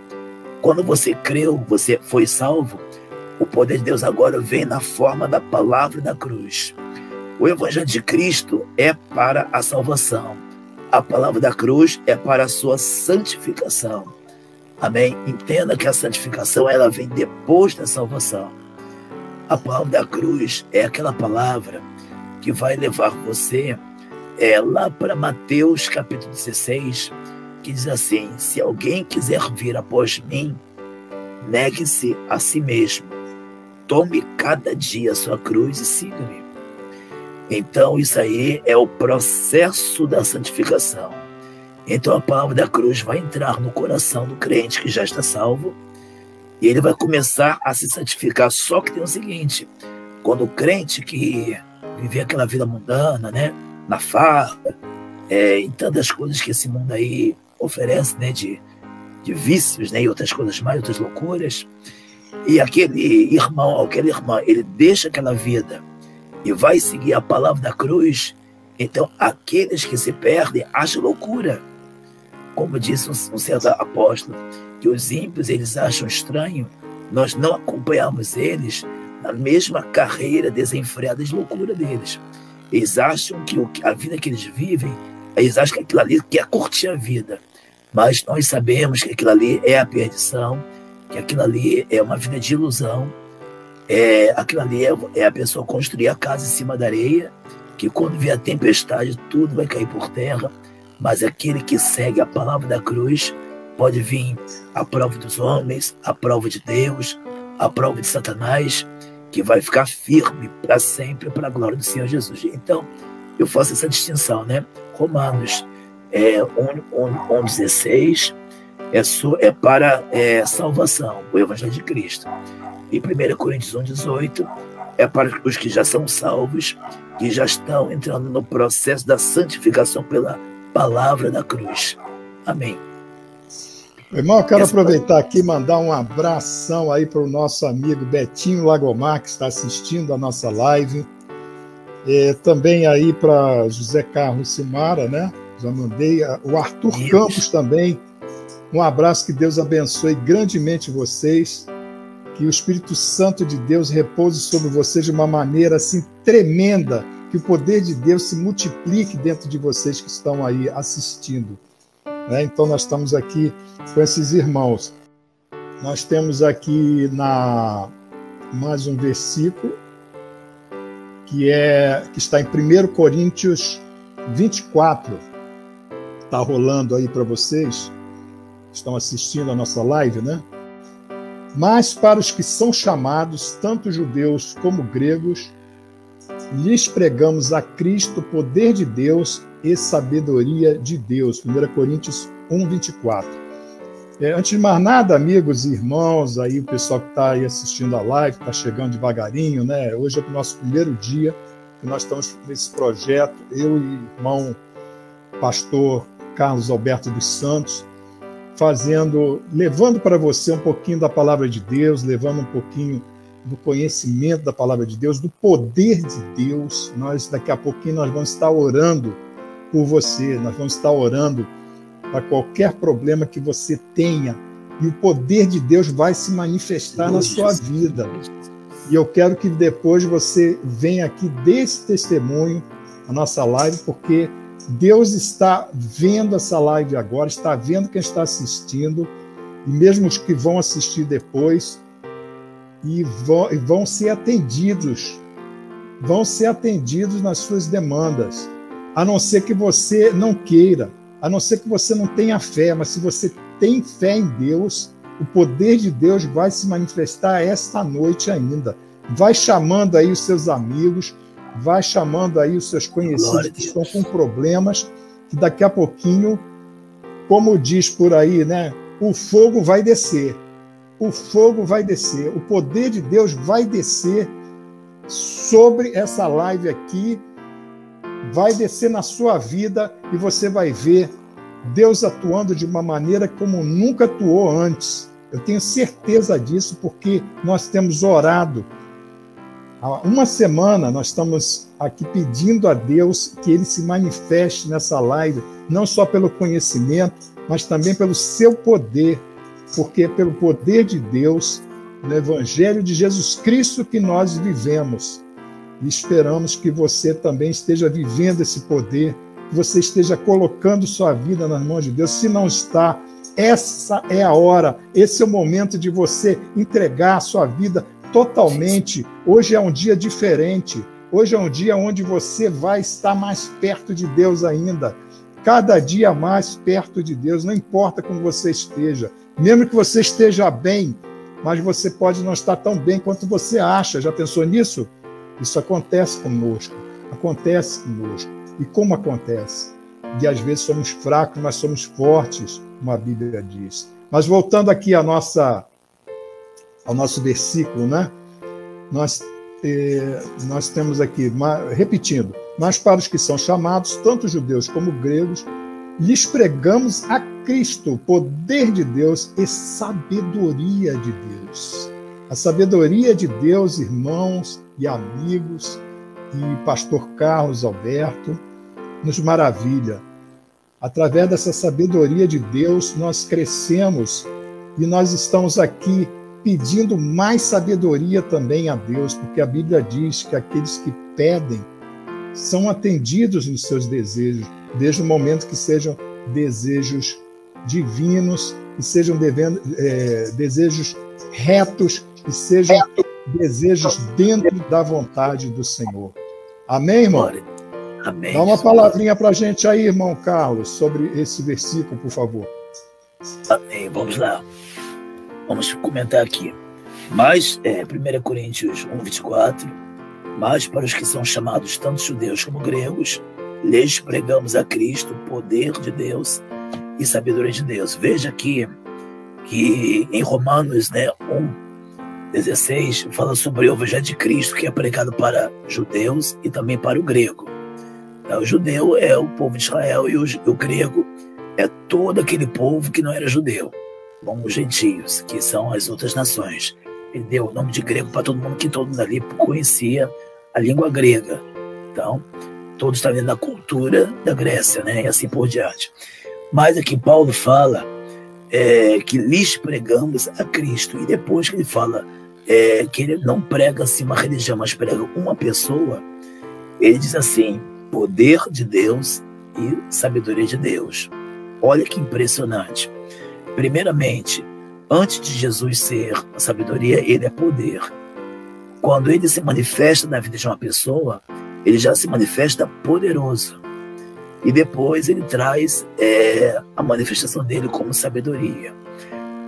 Quando você creu, você foi salvo, o poder de Deus agora vem na forma da palavra da cruz. O Evangelho de Cristo é para a salvação. A palavra da cruz é para a sua santificação. Amém? Entenda que a santificação ela vem depois da salvação. A palavra da cruz é aquela palavra que vai levar você lá para Mateus capítulo 16, que diz assim: se alguém quiser vir após mim, negue-se a si mesmo, tome cada dia a sua cruz e siga-me. Então isso aí é o processo da santificação. Então a palavra da cruz vai entrar no coração do crente que já está salvo e ele vai começar a se santificar. Só que tem o seguinte: quando o crente que vive aquela vida mundana, né, na farra, em tantas coisas que esse mundo aí oferece, né, de vícios, né, e outras coisas mais, outras loucuras, e aquele irmão, aquela irmã, ele deixa aquela vida e vai seguir a palavra da cruz, então aqueles que se perdem acham loucura. Como disse um certo apóstolo, que os ímpios eles acham estranho nós não acompanhamos eles na mesma carreira desenfreada de loucura deles. Eles acham que a vida que eles vivem, eles acham que aquilo ali quer curtir a vida. Mas nós sabemos que aquilo ali é a perdição, que aquilo ali é uma vida de ilusão, aquilo ali é a pessoa construir a casa em cima da areia, que quando vier a tempestade tudo vai cair por terra, mas aquele que segue a palavra da cruz pode vir a prova dos homens, a prova de Deus, a prova de Satanás, que vai ficar firme para sempre para a glória do Senhor Jesus. Então, eu faço essa distinção, né? Romanos 1,16 é para salvação, o Evangelho de Cristo. E 1 Coríntios 1,18 é para os que já são salvos, que já estão entrando no processo da santificação pela palavra da cruz. Amém. Irmão, eu quero aproveitar aqui e mandar um abração aí para o nosso amigo Betinho Lagomar, que está assistindo a nossa live. Também aí para José Carlos Simara, né? Já mandei. O Arthur Campos também. Um abraço, que Deus abençoe grandemente vocês. Que o Espírito Santo de Deus repouse sobre vocês de uma maneira assim tremenda. Que o poder de Deus se multiplique dentro de vocês que estão aí assistindo. Então nós estamos aqui com esses irmãos. Nós temos aqui mais um versículo que está em 1 Coríntios 24. Está rolando aí para vocês, estão assistindo a nossa live, né? Mas para os que são chamados, tanto judeus como gregos, lhes pregamos a Cristo, poder de Deus e sabedoria de Deus. 1 Coríntios 1:24. Antes de mais nada, amigos e irmãos, aí o pessoal que está aí assistindo a live, está chegando devagarinho, né? Hoje é o nosso primeiro dia que nós estamos nesse projeto, eu e o irmão pastor Carlos Alberto dos Santos, levando para você um pouquinho da palavra de Deus, levando um pouquinho do conhecimento da palavra de Deus, do poder de Deus. Daqui a pouquinho nós vamos estar orando por você, nós vamos estar orando para qualquer problema que você tenha, e o poder de Deus vai se manifestar na sua vida. E eu quero que depois você venha aqui desse testemunho, a nossa live, porque Deus está vendo essa live agora, está vendo quem está assistindo, e mesmo os que vão assistir depois, e vão ser atendidos nas suas demandas, a não ser que você não queira, a não ser que você não tenha fé, mas se você tem fé em Deus, o poder de Deus vai se manifestar esta noite ainda. Vai chamando aí os seus amigos, vai chamando aí os seus conhecidos que estão com problemas, que daqui a pouquinho, como diz por aí, né, o fogo vai descer. O fogo vai descer, o poder de Deus vai descer sobre essa live aqui, vai descer na sua vida, e você vai ver Deus atuando de uma maneira como nunca atuou antes. Eu tenho certeza disso, porque nós temos orado. Há uma semana nós estamos aqui pedindo a Deus que Ele se manifeste nessa live, não só pelo conhecimento, mas também pelo seu poder, porque é pelo poder de Deus, no Evangelho de Jesus Cristo que nós vivemos. E esperamos que você também esteja vivendo esse poder, que você esteja colocando sua vida nas mãos de Deus. Se não está, essa é a hora, esse é o momento de você entregar a sua vida totalmente. Hoje é um dia diferente, hoje é um dia onde você vai estar mais perto de Deus ainda, cada dia mais perto de Deus, não importa como você esteja, mesmo que você esteja bem, mas você pode não estar tão bem quanto você acha. Já pensou nisso? Isso acontece conosco. E como acontece? E às vezes somos fracos, mas somos fortes, como a Bíblia diz. Mas voltando aqui ao nosso versículo, né? Nós temos aqui, repetindo, mas para os que são chamados, tanto judeus como gregos, lhes pregamos a Cristo, poder de Deus e sabedoria de Deus. A sabedoria de Deus, irmãos e amigos, e pastor Carlos Alberto, nos maravilha. Através dessa sabedoria de Deus, nós crescemos e nós estamos aqui pedindo mais sabedoria também a Deus, porque a Bíblia diz que aqueles que pedem são atendidos nos seus desejos, desde o momento que sejam desejos divinos, que sejam desejos retos, que sejam desejos dentro da vontade do Senhor. Amém, irmão? Amém. Dá uma palavrinha para a gente aí, irmão Carlos, sobre esse versículo, por favor. Amém. Vamos lá. Vamos comentar aqui. Mas, 1 Coríntios 1:24, mas para os que são chamados tanto judeus como gregos, lhes pregamos a Cristo, poder de Deus e sabedoria de Deus. Veja aqui que em Romanos 1:16 fala sobre o evangelho de Cristo, que é pregado para judeus e também para o grego. Então, o judeu é o povo de Israel e o grego é todo aquele povo que não era judeu, como os gentios, que são as outras nações. Ele deu o nome de grego para todo mundo, que todo mundo ali conhecia a língua grega. Então, todos estavam dentro da cultura da Grécia, né? E assim por diante. Mas aqui Paulo fala que lhes pregamos a Cristo. E depois que ele fala que ele não prega assim uma religião, mas prega uma pessoa, ele diz assim: poder de Deus e sabedoria de Deus. Olha que impressionante. Primeiramente, antes de Jesus ser a sabedoria, ele é poder. Quando ele se manifesta na vida de uma pessoa, ele já se manifesta poderoso. E depois ele traz a manifestação dele como sabedoria.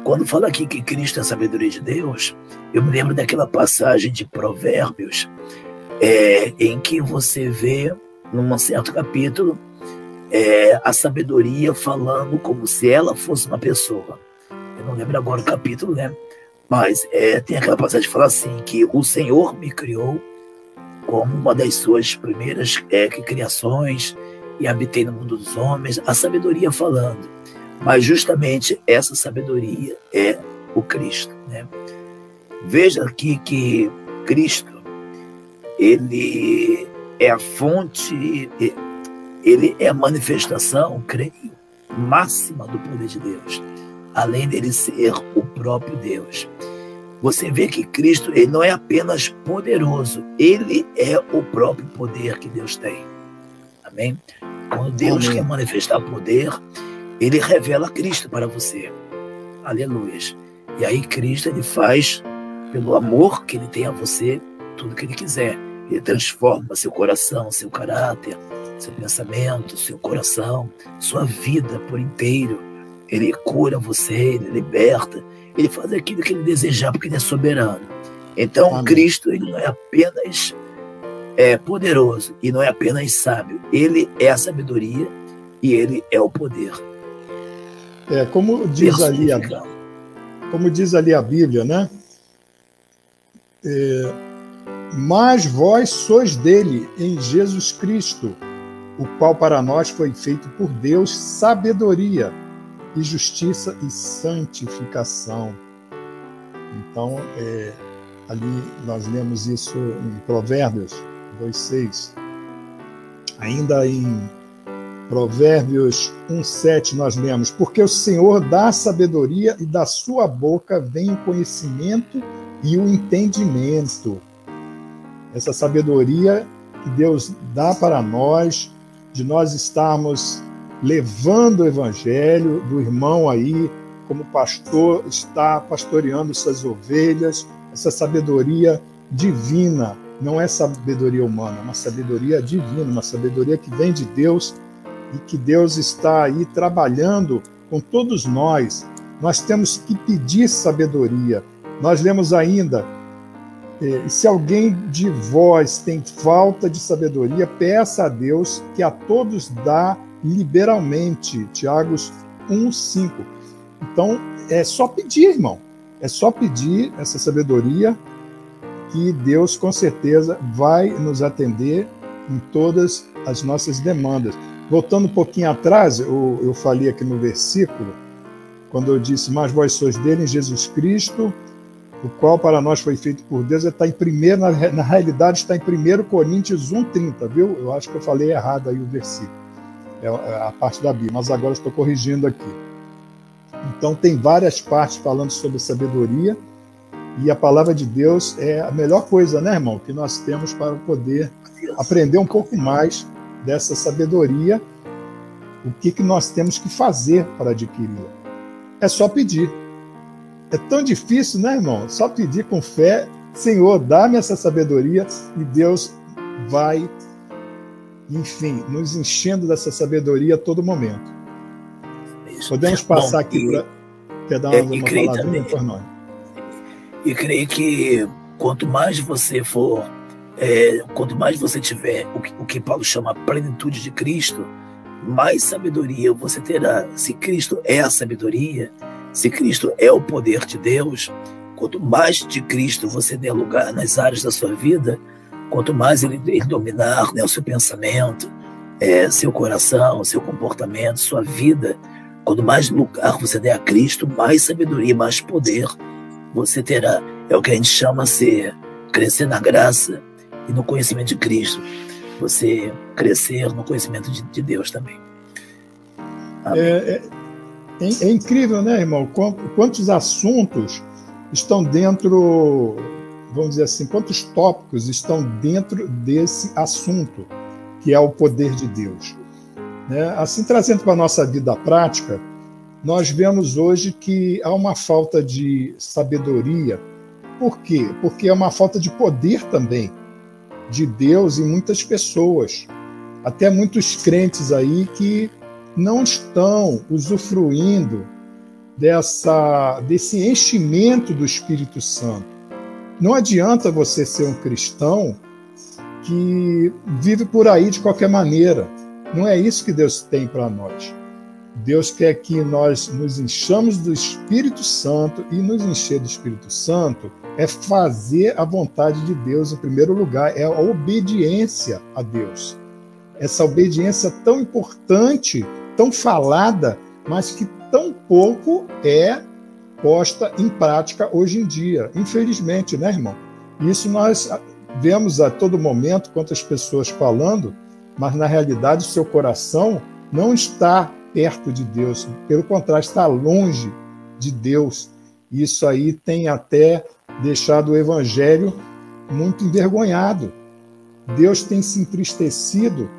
Quando fala aqui que Cristo é a sabedoria de Deus, eu me lembro daquela passagem de Provérbios, em que você vê, num certo capítulo, a sabedoria falando como se ela fosse uma pessoa. Eu não lembro agora o capítulo, né? Mas tem aquela passagem que fala assim, que o Senhor me criou como uma das suas primeiras criações e habitei no mundo dos homens. A sabedoria falando. Mas justamente essa sabedoria é o Cristo, né? Veja aqui que Cristo, ele é a fonte, ele é a manifestação, creio, máxima do poder de Deus, além dele ser o próprio Deus. Você vê que Cristo, ele não é apenas poderoso, ele é o próprio poder que Deus tem. Amém? Quando Deus quer manifestar poder, ele revela Cristo para você. Aleluia. E aí Cristo, ele faz, pelo amor que ele tem a você, tudo que ele quiser. Ele transforma seu coração, seu caráter, seu pensamento, seu coração, sua vida por inteiro. Ele cura você, ele liberta, ele faz aquilo que ele desejar, porque ele é soberano. Então, amém. Cristo, ele não é apenas poderoso e não é apenas sábio. Ele é a sabedoria e ele é o poder. Como diz ali a Bíblia, né? Mas vós sois dele em Jesus Cristo, o qual para nós foi feito por Deus sabedoria e justiça e santificação. Então, ali nós lemos isso em Provérbios 2:6. Ainda em Provérbios 1:7 nós lemos: porque o Senhor dá sabedoria e da sua boca vem o conhecimento e o entendimento. Essa sabedoria que Deus dá para nós, de nós estarmos levando o evangelho, do irmão aí, como pastor, está pastoreando suas ovelhas, essa sabedoria divina, não é sabedoria humana, é uma sabedoria divina, uma sabedoria que vem de Deus e que Deus está aí trabalhando com todos nós. Nós temos que pedir sabedoria. Nós lemos ainda: se alguém de vós tem falta de sabedoria, peça a Deus, que a todos dá liberalmente. Tiago 1:5. Então, é só pedir, irmão. É só pedir essa sabedoria, que Deus, com certeza, vai nos atender em todas as nossas demandas. Voltando um pouquinho atrás, eu falei aqui no versículo, quando eu disse: mas vós sois dele em Jesus Cristo, o qual para nós foi feito por Deus, está em primeiro, na realidade está em 1 Coríntios 1,30, viu? Eu acho que eu falei errado aí o versículo, é a parte da Bíblia, mas agora eu estou corrigindo aqui. Então tem várias partes falando sobre sabedoria, e a palavra de Deus é a melhor coisa, né, irmão, que nós temos para poder aprender um pouco mais dessa sabedoria, o que nós temos que fazer para adquiri-la. É só pedir. É tão difícil, né, irmão? Só pedir com fé, Senhor, dá-me essa sabedoria, e Deus vai, enfim, nos enchendo dessa sabedoria a todo momento. Podemos passar aqui para... Quer dar uma palavrinha por nós? E creio que quanto mais você for, quanto mais você tiver o que Paulo chama a plenitude de Cristo, mais sabedoria você terá. Se Cristo é a sabedoria, se Cristo é o poder de Deus, quanto mais de Cristo você der lugar nas áreas da sua vida, quanto mais ele dominar, né, o seu pensamento, seu coração, seu comportamento, sua vida, quanto mais lugar você der a Cristo, mais sabedoria, mais poder você terá. É o que a gente chama de crescer na graça e no conhecimento de Cristo. Você crescer no conhecimento de Deus também. É incrível, né, irmão? Quantos assuntos estão dentro, vamos dizer assim, quantos tópicos estão dentro desse assunto, que é o poder de Deus. Né? Assim, trazendo para a nossa vida prática, nós vemos hoje que há uma falta de sabedoria. Por quê? Porque é uma falta de poder também de Deus em muitas pessoas. Até muitos crentes aí que não estão usufruindo desse enchimento do Espírito Santo. Não adianta você ser um cristão que vive por aí de qualquer maneira. Não é isso que Deus tem para nós. Deus quer que nós nos enchamos do Espírito Santo, e nos encher do Espírito Santo é fazer a vontade de Deus em primeiro lugar, é a obediência a Deus. Essa obediência tão importante, tão falada, mas que tão pouco é posta em prática hoje em dia. Infelizmente, né, irmão? Isso nós vemos a todo momento, quantas pessoas falando, mas na realidade o seu coração não está perto de Deus, pelo contrário, está longe de Deus. Isso aí tem até deixado o evangelho muito envergonhado. Deus tem se entristecido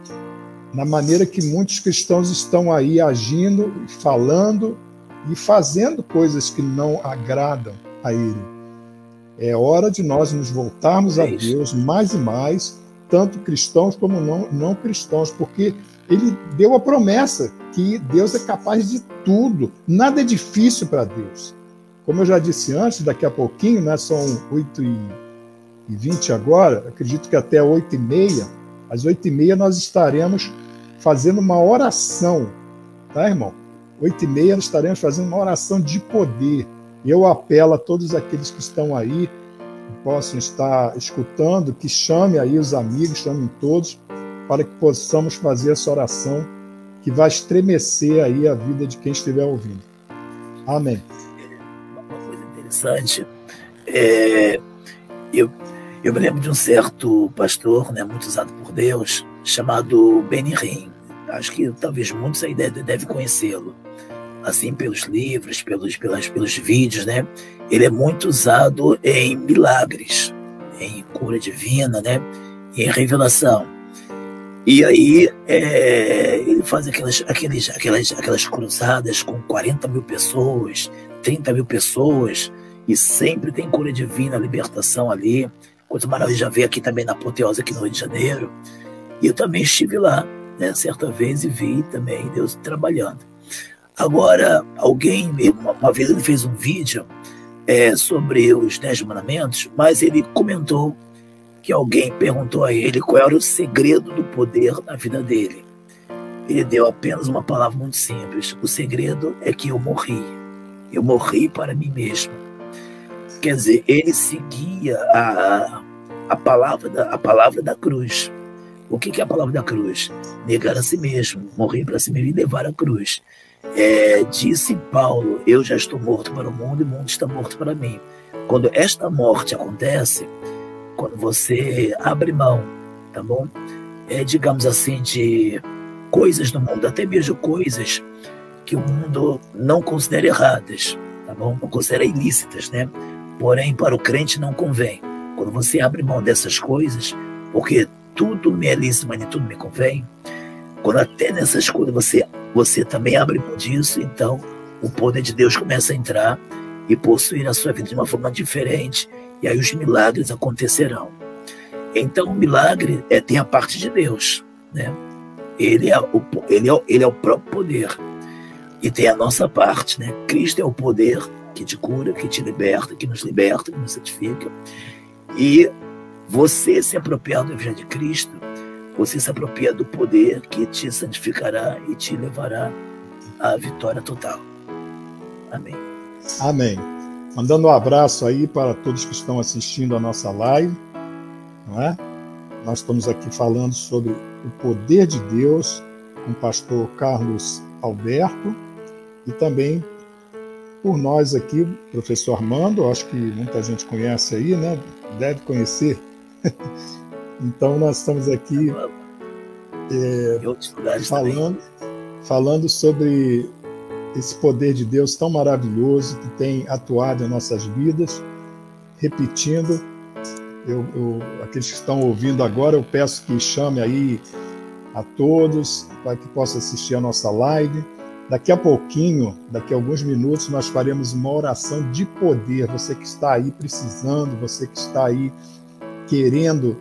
na maneira que muitos cristãos estão aí agindo, falando e fazendo coisas que não agradam a Ele. É hora de nós nos voltarmos a Deus mais e mais, tanto cristãos como não cristãos, porque Ele deu a promessa que Deus é capaz de tudo. Nada é difícil para Deus. Como eu já disse antes, daqui a pouquinho, né, são 8h20 agora, acredito que até 8h30, às 8h30 nós estaremos fazendo uma oração, tá, irmão? 8h30 nós estaremos fazendo uma oração de poder. Eu apelo a todos aqueles que estão aí, que possam estar escutando, que chame aí os amigos, chamem todos, para que possamos fazer essa oração que vai estremecer aí a vida de quem estiver ouvindo. Amém. Uma coisa interessante, eu me lembro de um certo pastor, né, muito usado por Deus, chamado Benny Hinn. Acho que talvez muitos aí devem conhecê-lo, assim, pelos livros, pelos vídeos, né? Ele é muito usado em milagres, em cura divina, né? Em revelação. E aí ele faz aquelas cruzadas com 40 mil pessoas, 30 mil pessoas, e sempre tem cura divina, libertação ali. Coisa maravilhosa, já veio aqui também na Apoteose, aqui no Rio de Janeiro. E eu também estive lá, né, certa vez, e vi também Deus trabalhando. Agora, uma vez ele fez um vídeo sobre os 10 mandamentos, mas ele comentou que alguém perguntou a ele qual era o segredo do poder na vida dele. Ele deu apenas uma palavra muito simples: o segredo é que eu morri. Eu morri para mim mesmo. Quer dizer, ele seguia a palavra da cruz. O que é a palavra da cruz? Negar a si mesmo, morrer para si mesmo e levar a cruz. Disse Paulo: eu já estou morto para o mundo e o mundo está morto para mim. Quando esta morte acontece, quando você abre mão, tá bom? Digamos assim, de coisas do mundo, até mesmo coisas que o mundo não considera erradas, tá bom? Não considera ilícitas, né? Porém, para o crente não convém. Quando você abre mão dessas coisas, porque tudo me é lícito, mas nem tudo me convém, quando até nessas coisas você também abre mão disso, então o poder de Deus começa a entrar e possuir a sua vida de uma forma diferente, e aí os milagres acontecerão. Então o milagre tem a parte de Deus, né? Ele é o próprio poder. E tem a nossa parte, né? Cristo é o poder que te cura, que te liberta, que nos santifica. E você se apropriar do Evangelho de Cristo, você se apropria do poder que te santificará e te levará à vitória total. Amém. Amém. Mandando um abraço aí para todos que estão assistindo a nossa live, não é? Nós estamos aqui falando sobre o poder de Deus com o pastor Carlos Alberto e também por nós aqui, professor Armando, acho que muita gente conhece aí, né? Deve conhecer. Então nós estamos aqui falando sobre esse poder de Deus tão maravilhoso que tem atuado em nossas vidas. Repetindo, aqueles que estão ouvindo agora, eu peço que chame aí a todos para que possam assistir a nossa live. Daqui a pouquinho, daqui a alguns minutos, nós faremos uma oração de poder. Você que está aí precisando, você que está aí querendo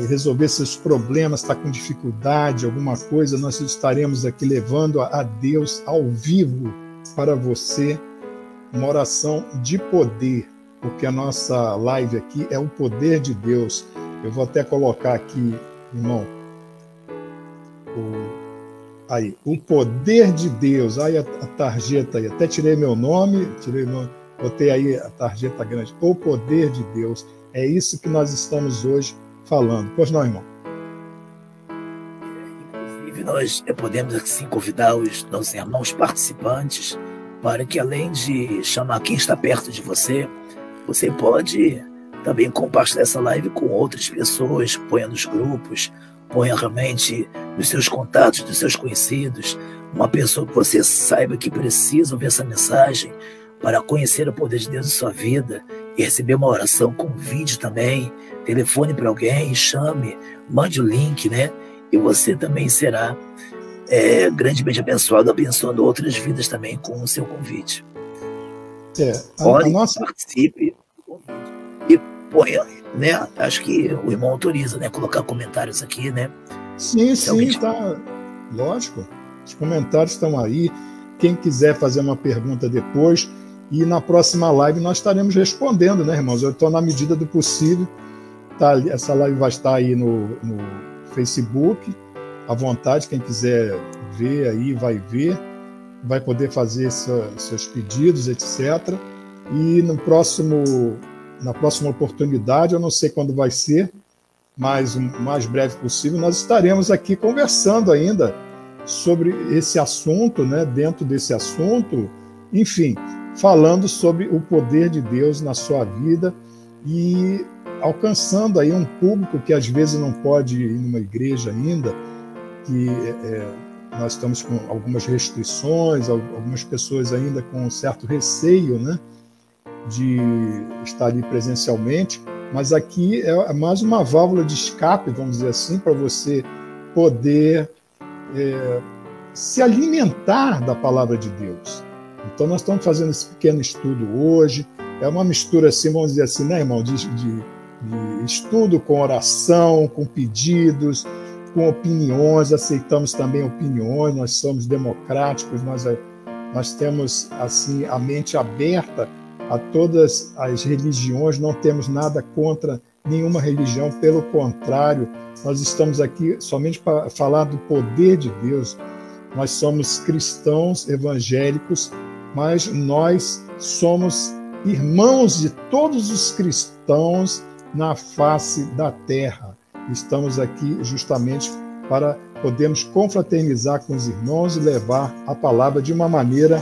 resolver seus problemas, está com dificuldade, alguma coisa, nós estaremos aqui levando a Deus ao vivo para você uma oração de poder, porque a nossa live aqui é o poder de Deus. Eu vou até colocar aqui, irmão, o poder de Deus. Aí a tarjeta aí, até tirei meu nome, botei aí a tarjeta grande. O poder de Deus. É isso que nós estamos hoje falando. Pois não, irmão? Inclusive, nós podemos assim convidar os nossos irmãos participantes para que, além de chamar quem está perto de você, você pode também compartilhar essa live com outras pessoas, ponha nos grupos, ponha realmente nos seus contatos, dos seus conhecidos, uma pessoa que você saiba que precisa ouvir essa mensagem para conhecer o poder de Deus em sua vida e receber uma oração, convide também, telefone para alguém, chame, mande o link, né? E você também será grandemente abençoado, abençoando outras vidas também com o seu convite. Participe e ponha, né? Acho que o irmão autoriza, né? Colocar comentários aqui, né? Sim, tá. Lógico. Os comentários estão aí. Quem quiser fazer uma pergunta depois, e na próxima live nós estaremos respondendo, né, irmãos? Eu estou na medida do possível. Tá, essa live vai estar aí no Facebook, à vontade. Quem quiser ver aí, vai ver. Vai poder fazer seus pedidos, etc. E na próxima oportunidade, eu não sei quando vai ser, mas o mais breve possível, nós estaremos aqui conversando ainda sobre esse assunto, né? Dentro desse assunto, enfim, falando sobre o poder de Deus na sua vida e alcançando aí um público que às vezes não pode ir numa igreja ainda, que nós estamos com algumas restrições, algumas pessoas ainda com um certo receio, né, de estar ali presencialmente, mas aqui é mais uma válvula de escape, vamos dizer assim, para você poder se alimentar da palavra de Deus. Então nós estamos fazendo esse pequeno estudo hoje, é uma mistura assim, vamos dizer assim, né, irmão, de estudo com oração, com pedidos, com opiniões, aceitamos também opiniões, nós somos democráticos, nós temos assim a mente aberta a todas as religiões, não temos nada contra nenhuma religião, pelo contrário, nós estamos aqui somente para falar do poder de Deus. Nós somos cristãos evangélicos, mas nós somos irmãos de todos os cristãos na face da terra. Estamos aqui justamente para podermos confraternizar com os irmãos e levar a palavra de uma maneira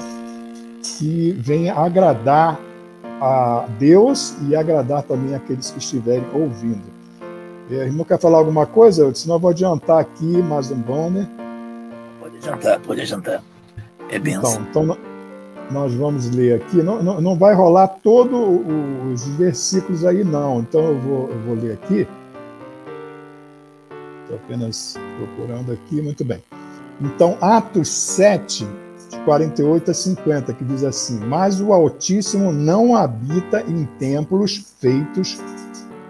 que venha agradar a Deus e agradar também aqueles que estiverem ouvindo. O irmão quer falar alguma coisa? Senão eu vou adiantar aqui mais um banner. Pode adiantar. É benção. Então nós vamos ler aqui. Não vai rolar todos os versículos aí, não. Então eu vou ler aqui. Estou apenas procurando aqui. Muito bem. Então, Atos 7, de 48 a 50, que diz assim: mas o Altíssimo não habita em templos feitos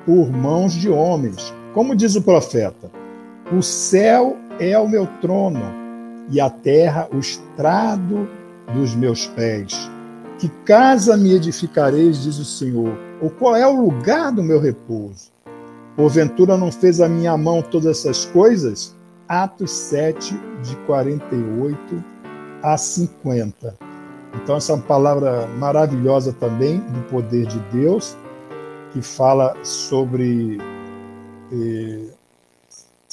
por mãos de homens. Como diz o profeta: o céu é o meu trono e a terra o estrado dos meus pés. Que casa me edificareis, diz o Senhor? Ou qual é o lugar do meu repouso? Porventura não fez a minha mão todas essas coisas? Atos 7, de 48 a 50. Então, essa é uma palavra maravilhosa também do poder de Deus, que fala sobre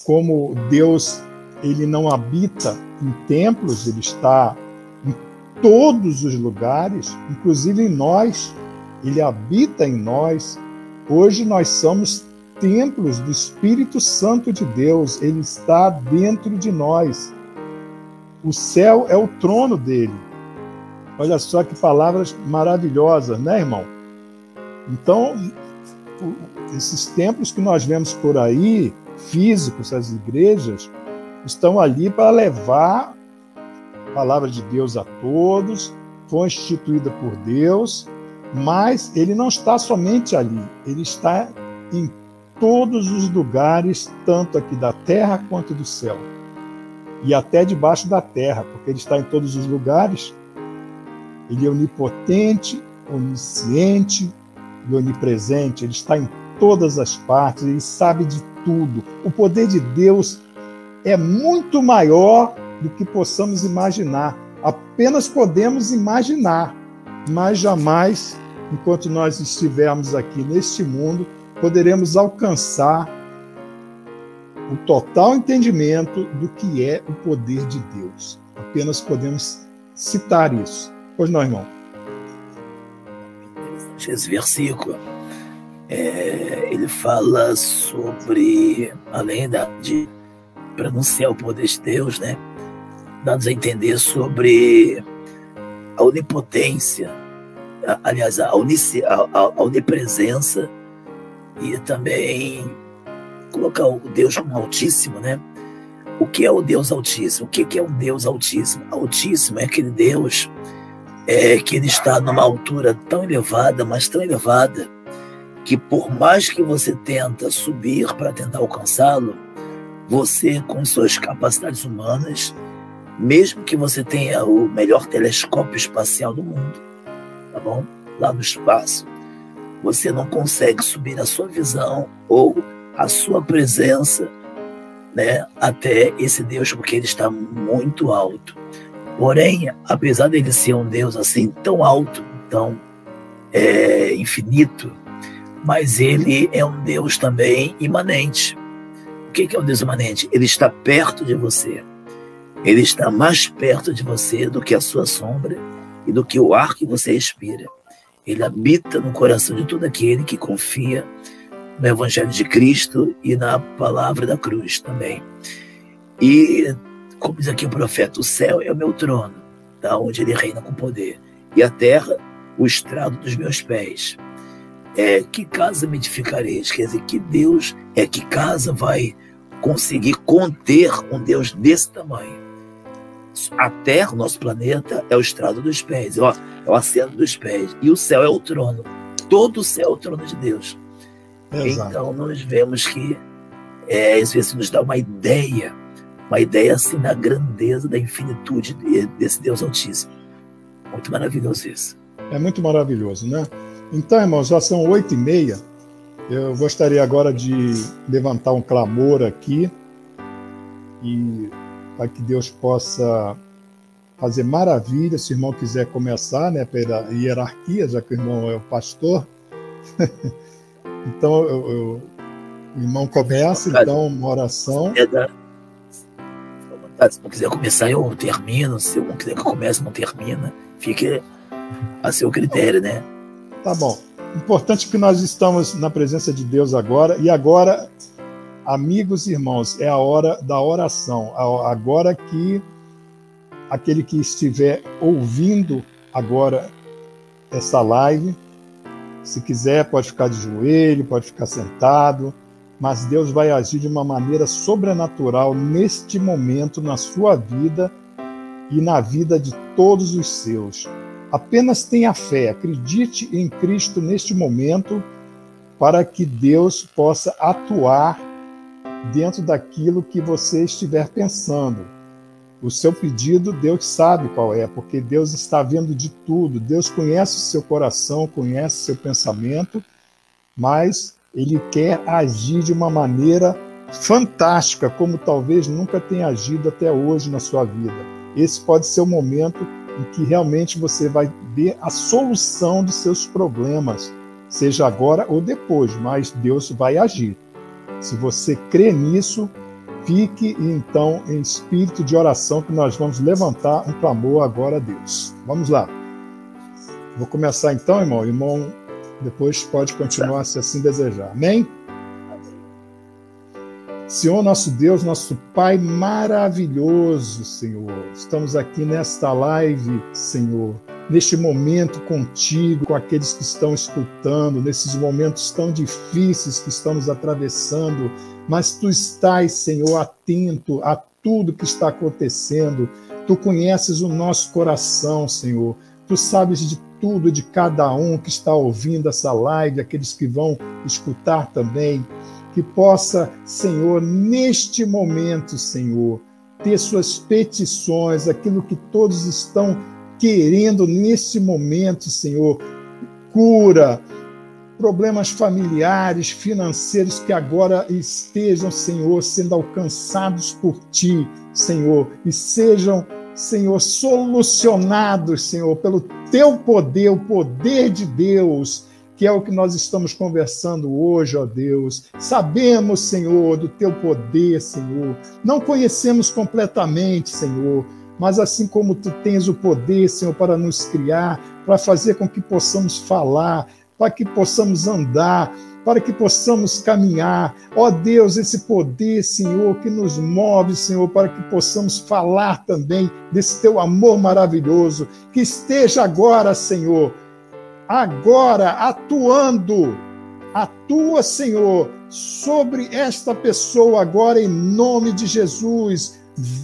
como Deus ele não habita em templos, ele está em todos os lugares, inclusive em nós, ele habita em nós. Hoje nós somos templos do Espírito Santo de Deus, ele está dentro de nós. O céu é o trono dele. Olha só que palavras maravilhosas, né, irmão? Então, esses templos que nós vemos por aí, físicos, as igrejas, estão ali para levar a palavra de Deus a todos, foi instituída por Deus, mas ele não está somente ali, ele está em todos os lugares, tanto aqui da terra quanto do céu, e até debaixo da terra, porque ele está em todos os lugares. Ele é onipotente, onisciente e onipresente, ele está em todas as partes, ele sabe de tudo. O poder de Deus é muito maior do que possamos imaginar. Apenas podemos imaginar, mas jamais, enquanto nós estivermos aqui neste mundo, poderemos alcançar o total entendimento do que é o poder de Deus. Apenas podemos citar isso. Pois não, irmão? Esse versículo, ele fala sobre, além de pronunciar o poder de Deus, né, dá-nos a entender sobre a onipotência, aliás, a onipresença, e também colocar o Deus como Altíssimo, né? O que é o Deus Altíssimo? O que é um Deus Altíssimo? Altíssimo é aquele Deus que ele está numa altura tão elevada, mas tão elevada, que por mais que você tenta subir para tentar alcançá-lo, você, com suas capacidades humanas, mesmo que você tenha o melhor telescópio espacial do mundo, tá bom? Lá no espaço, você não consegue subir a sua visão ou a sua presença, né, até esse Deus, porque ele está muito alto. Porém, apesar dele ser um Deus assim tão alto, tão infinito, mas ele é um Deus também imanente. O que é um Deus imanente? Ele está perto de você. Ele está mais perto de você do que a sua sombra e do que o ar que você respira. Ele habita no coração de todo aquele que confia no Evangelho de Cristo e na palavra da cruz também. E, como diz aqui o profeta, o céu é o meu trono, da onde ele reina com poder, e a terra, o estrado dos meus pés. Que casa me edificareis? Quer dizer, que Deus, que casa vai conseguir conter um Deus desse tamanho? A terra, o nosso planeta, é o estrado dos pés, é o assento dos pés, e o céu é o trono. Todo o céu é o trono de Deus. Exato. Então nós vemos que isso nos dá uma ideia assim da grandeza, da infinitude desse Deus Altíssimo. Muito maravilhoso isso. É muito maravilhoso, né? Então, irmãos, já são 8h30. Eu gostaria agora de levantar um clamor aqui e para que Deus possa fazer maravilha. Se o irmão quiser começar, né, pela hierarquia, já que o irmão é o pastor. Então, o irmão começa, então, uma oração. Se não quiser começar, eu termino. Se não quiser que eu comece, não termina. Fique a seu critério, né? Tá bom. Importante que nós estamos na presença de Deus agora, e agora, amigos e irmãos, é a hora da oração. Agora que aquele que estiver ouvindo agora essa live, se quiser pode ficar de joelho, pode ficar sentado, mas Deus vai agir de uma maneira sobrenatural neste momento na sua vida e na vida de todos os seus. Apenas tenha fé, acredite em Cristo neste momento para que Deus possa atuar dentro daquilo que você estiver pensando. O seu pedido, Deus sabe qual é, porque Deus está vendo de tudo. Deus conhece o seu coração, conhece o seu pensamento, mas Ele quer agir de uma maneira fantástica, como talvez nunca tenha agido até hoje na sua vida. Esse pode ser o momento em que realmente você vai ver a solução dos seus problemas, seja agora ou depois, mas Deus vai agir. Se você crê nisso, fique então em espírito de oração, que nós vamos levantar um clamor agora a Deus. Vamos lá. Vou começar então, irmão. Irmão, depois pode continuar se assim desejar. Amém? Senhor, nosso Deus, nosso Pai maravilhoso, Senhor. Estamos aqui nesta live, Senhor, neste momento contigo, com aqueles que estão escutando, nesses momentos tão difíceis que estamos atravessando, mas Tu estás, Senhor, atento a tudo que está acontecendo. Tu conheces o nosso coração, Senhor. Tu sabes de tudo, de cada um que está ouvindo essa live, aqueles que vão escutar também. Que possa, Senhor, neste momento, Senhor, ter suas petições, aquilo que todos estão querendo neste momento, Senhor, cura, problemas familiares, financeiros que agora estejam, Senhor, sendo alcançados por Ti, Senhor, e sejam, Senhor, solucionados, Senhor, pelo Teu poder, o poder de Deus, que é o que nós estamos conversando hoje, ó Deus. Sabemos, Senhor, do Teu poder, Senhor. Não conhecemos completamente, Senhor, mas assim como Tu tens o poder, Senhor, para nos criar, para fazer com que possamos falar, para que possamos andar, para que possamos caminhar. Ó Deus, esse poder, Senhor, que nos move, Senhor, para que possamos falar também desse Teu amor maravilhoso, que esteja agora, Senhor, agora atuando, atua, Senhor, sobre esta pessoa agora em nome de Jesus.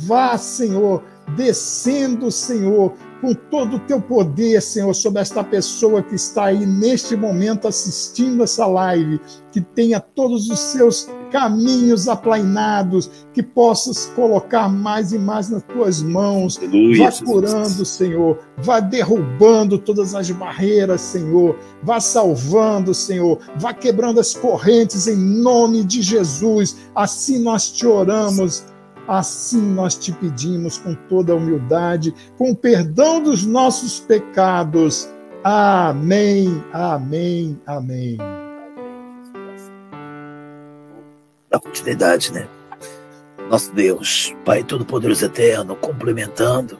Vá, Senhor, descendo, Senhor, com todo o Teu poder, Senhor, sobre esta pessoa que está aí neste momento assistindo essa live, que tenha todos os seus caminhos aplainados, que possas colocar mais e mais nas Tuas mãos. Aleluia, vá curando, Senhor, vá derrubando todas as barreiras, Senhor, vá salvando, Senhor, vá quebrando as correntes em nome de Jesus. Assim nós Te oramos, assim nós Te pedimos com toda a humildade, com o perdão dos nossos pecados. Amém, amém, amém. Da continuidade, né? Nosso Deus, Pai Todo-Poderoso Eterno, complementando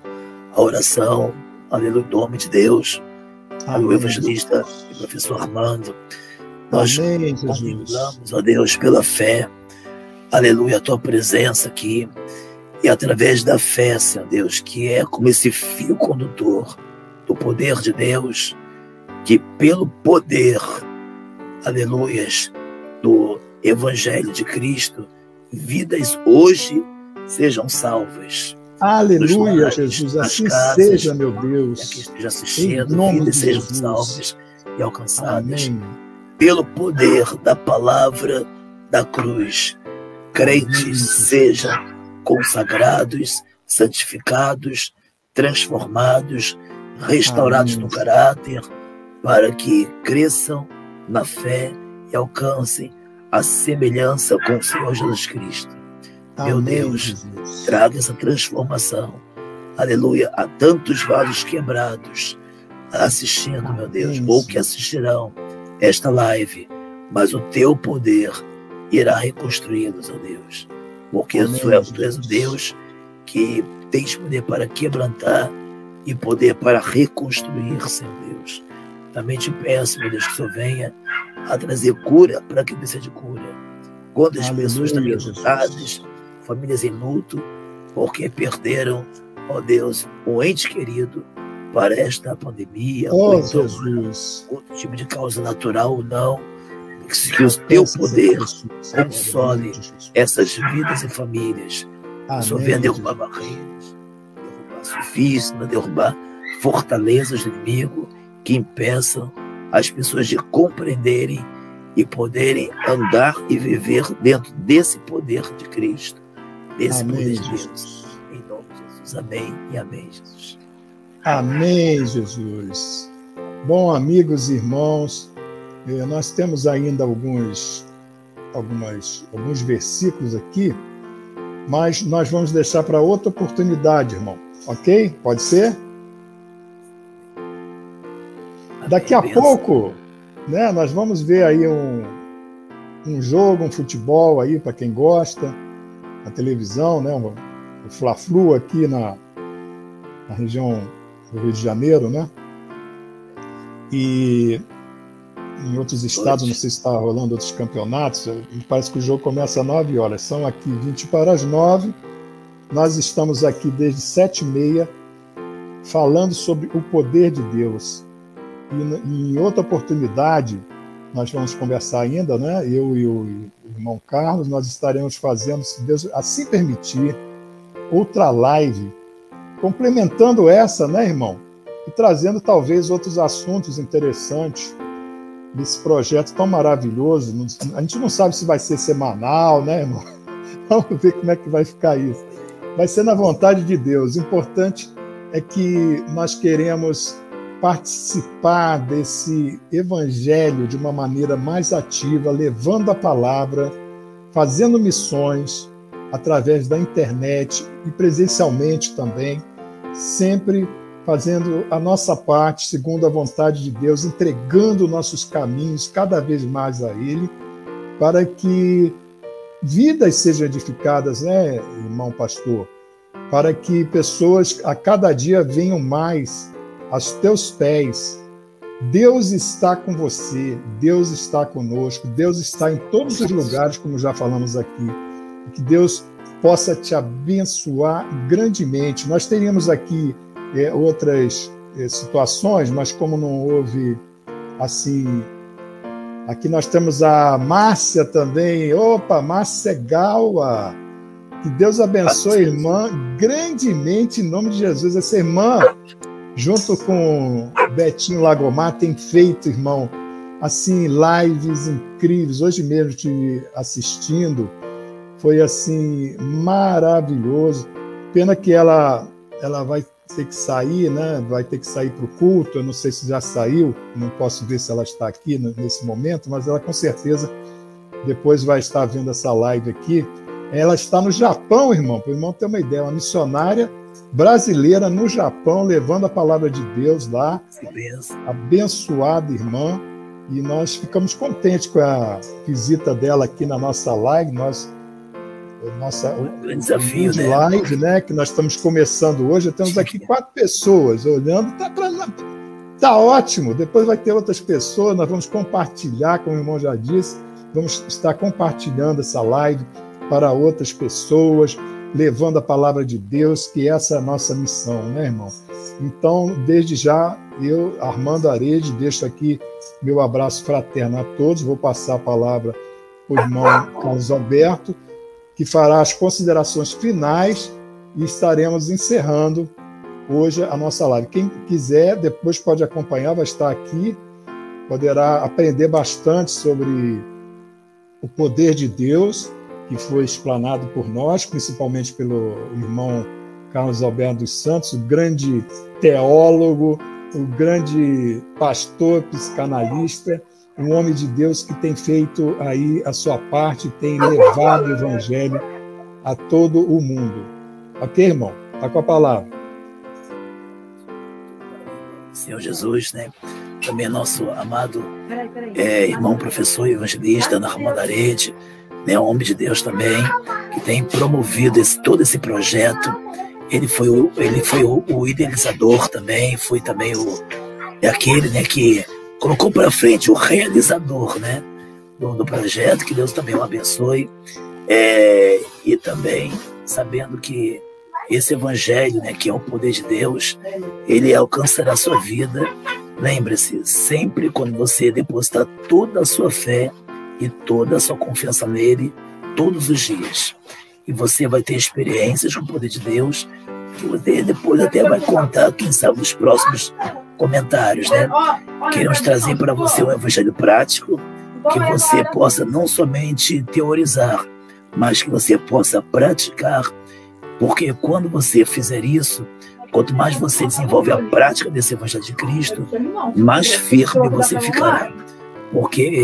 a oração, aleluia, do homem de Deus, o evangelista e professor Armando. Nós contemplamos, ó Deus, pela fé, aleluia, a Tua presença aqui, e através da fé, Senhor Deus, que é como esse fio condutor do poder de Deus, que pelo poder, aleluias, do Evangelho de Cristo, vidas hoje sejam salvas. Aleluia, lares, Jesus, assim casas, seja, meu Deus. Que esteja assistindo, vidas sejam salvas e alcançadas. Amém. Pelo poder da palavra da cruz. Crentes sejam consagrados, santificados, transformados, restaurados no caráter, para que cresçam na fé e alcancem a semelhança com o Senhor Jesus Cristo. Amém, meu Deus, Jesus. Traga essa transformação, aleluia, a tantos vasos quebrados assistindo, meu Deus, ou que assistirão esta live, mas o Teu poder irá reconstruí-los, ó Deus, porque Tu és o Deus que tens poder para quebrantar e poder para reconstruir, Senhor Deus. Também te peço, meu Deus, que o Senhor venha a trazer cura para quem precisa de cura. Quantas pessoas também lutadas, famílias em luto, porque perderam, ó Deus, um ente querido para esta pandemia, ou então outro tipo de causa natural ou não, que o teu poder console essas vidas e famílias. O Senhor venha derrubar barreiras, derrubar sofismas, derrubar fortalezas do inimigo que impeçam as pessoas de compreenderem e poderem andar e viver dentro desse poder de Cristo, desse poder de Deus. Em nome de Jesus. Amém e amém, Jesus. Amém, Jesus. Bom, amigos e irmãos, nós temos ainda alguns versículos aqui, mas nós vamos deixar para outra oportunidade, irmão. Ok? Pode ser? Daqui a pouco, né, nós vamos ver aí um jogo, um futebol aí para quem gosta, na televisão, né, o Fla-Flu aqui na região do Rio de Janeiro, né? E em outros estados, não sei se está rolando outros campeonatos, parece que o jogo começa às 9 horas, são aqui 20 para as 9, nós estamos aqui desde 7h30 falando sobre o poder de Deus. E em outra oportunidade, nós vamos conversar ainda, né? Eu e o irmão Carlos, nós estaremos fazendo, se Deus assim permitir, outra live, complementando essa, né, irmão? E trazendo talvez outros assuntos interessantes desse projeto tão maravilhoso. A gente não sabe se vai ser semanal, né, irmão? Vamos ver como é que vai ficar isso. Vai ser na vontade de Deus. O importante é que nós queremos participar desse evangelho de uma maneira mais ativa, levando a palavra, fazendo missões através da internet e presencialmente também, sempre fazendo a nossa parte segundo a vontade de Deus, entregando nossos caminhos cada vez mais a Ele, para que vidas sejam edificadas, né, irmão pastor? Para que pessoas a cada dia venham mais aos teus pés. Deus está com você, Deus está conosco, Deus está em todos os lugares, como já falamos aqui. Que Deus possa te abençoar grandemente. Nós teríamos aqui outras situações, mas como não houve assim... Aqui nós temos a Márcia também. Opa, Márcia Gaua. Que Deus abençoe a irmã grandemente, em nome de Jesus. Essa irmã, junto com Betinho Lagomar, tem feito, irmão, assim, lives incríveis. Hoje mesmo te assistindo, foi assim, maravilhoso. Pena que ela vai ter que sair, né? Vai ter que sair para o culto. Eu não sei se já saiu, não posso ver se ela está aqui nesse momento, mas ela com certeza depois vai estar vendo essa live aqui. Ela está no Japão, irmão, para o irmão ter uma ideia, uma missionária brasileira no Japão, levando a palavra de Deus lá, abençoada irmã, e nós ficamos contentes com a visita dela aqui na nossa live, um desafio, de live, né, que nós estamos começando hoje. Temos aqui 4 pessoas olhando, tá ótimo, depois vai ter outras pessoas, nós vamos compartilhar, como o irmão já disse, vamos estar compartilhando essa live para outras pessoas, levando a palavra de Deus, que essa é a nossa missão, né, irmão? Então, desde já, eu, Armando Arede, deixo aqui meu abraço fraterno a todos. Vou passar a palavra para o irmão Carlos Alberto, que fará as considerações finais e estaremos encerrando hoje a nossa live. Quem quiser, depois pode acompanhar, vai estar aqui, poderá aprender bastante sobre o poder de Deus, que foi explanado por nós, principalmente pelo irmão Carlos Alberto dos Santos, o grande teólogo, o grande pastor, psicanalista, um homem de Deus que tem feito aí a sua parte, tem levado o evangelho a todo o mundo. Ok, irmão? Está com a palavra. Senhor Jesus, né? Também nosso amado irmão professor e evangelista, Armando Arede, né, um homem de Deus também, que tem promovido todo esse projeto. Ele foi o idealizador também, foi também aquele, né, que colocou para frente o realizador, né, do projeto, que Deus também o abençoe, e também sabendo que esse evangelho, né, que é o poder de Deus, ele alcançará a sua vida. Lembre-se, sempre quando você depositar toda a sua fé e toda a sua confiança nele, todos os dias, e você vai ter experiências com o poder de Deus, que você depois até vai contar, quem sabe, nos próximos comentários, né? Queremos trazer para você um evangelho prático, que você possa não somente teorizar, mas que você possa praticar, porque quando você fizer isso, quanto mais você desenvolve a prática desse evangelho de Cristo, mais firme você ficará. Porque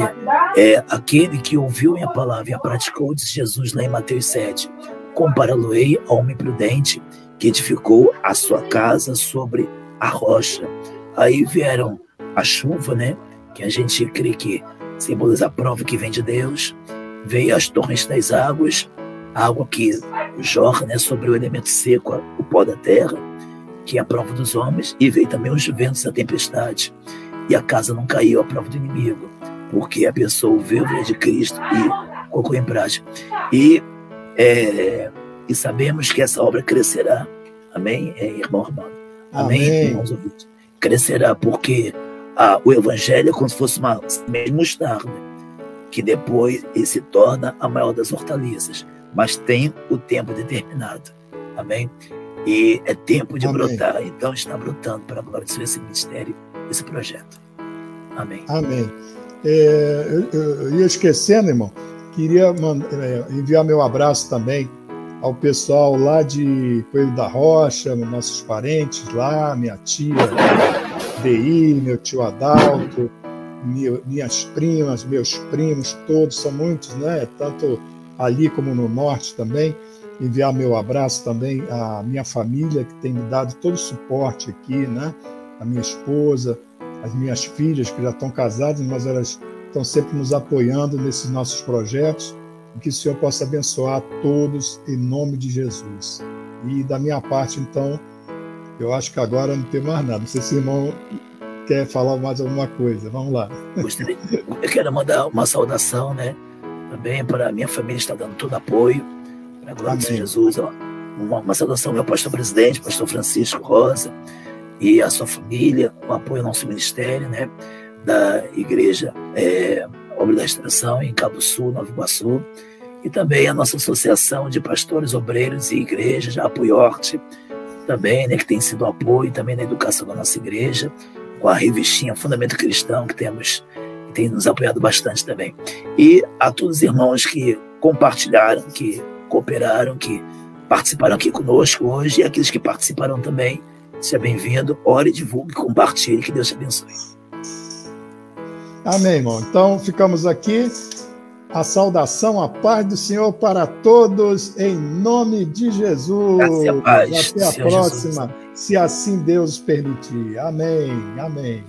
é aquele que ouviu minha palavra e a praticou, disse Jesus lá em Mateus 7, compará-lo-ei ao homem prudente que edificou a sua casa sobre a rocha. Aí vieram a chuva, né, que a gente crê que simboliza a prova que vem de Deus, veio as torrentes das águas, a água que jorra, né, sobre o elemento seco, o pó da terra, que é a prova dos homens, e veio também os ventos da tempestade. E a casa não caiu à prova do inimigo, porque a pessoa ouviu o evangelho de Cristo e colocou em prática. E sabemos que essa obra crescerá. Amém, irmão Armando? Amém, irmãos ouvintes? Crescerá porque o evangelho é como se fosse uma semente de mostarda, que depois ele se torna a maior das hortaliças, mas tem o tempo determinado. Amém? E é tempo de brotar. Então está brotando para a glória de Deus esse ministério, esse projeto. Amém. Amém. Eu ia esquecendo, irmão, queria enviar meu abraço também ao pessoal lá de Coelho da Rocha, nossos parentes lá, minha tia Dei, meu tio Adalto, minhas primas, meus primos, todos, são muitos, né? Tanto ali como no norte também. Enviar meu abraço também à minha família, que tem me dado todo o suporte aqui, né? A minha esposa, as minhas filhas, que já estão casadas, mas elas estão sempre nos apoiando nesses nossos projetos, e que o Senhor possa abençoar a todos em nome de Jesus. E da minha parte, então, eu acho que agora não tem mais nada. Não sei se o irmão quer falar mais alguma coisa. Vamos lá. Eu quero mandar uma saudação, né? Também para a minha família, está dando todo apoio. Para a glória de Jesus. Uma saudação ao meu pastor presidente, pastor Francisco Rosa, e a sua família, o apoio ao nosso ministério, né? Da igreja Obra da Extração em Cabo Sul, Nova Iguaçu, e também a nossa associação de pastores, obreiros e igrejas, a Apoiorte, também, né, que tem sido apoio também na educação da nossa igreja, com a revistinha Fundamento Cristão, que tem nos apoiado bastante também. E a todos os irmãos que compartilharam, que cooperaram, que participaram aqui conosco hoje, e aqueles que participaram também, seja bem-vindo, ore, divulgue, compartilhe, que Deus te abençoe. Amém, irmão. Então, ficamos aqui. A saudação, a paz do Senhor para todos, em nome de Jesus. Graças a paz. Até a próxima, Jesus. Se assim Deus permitir. Amém, amém.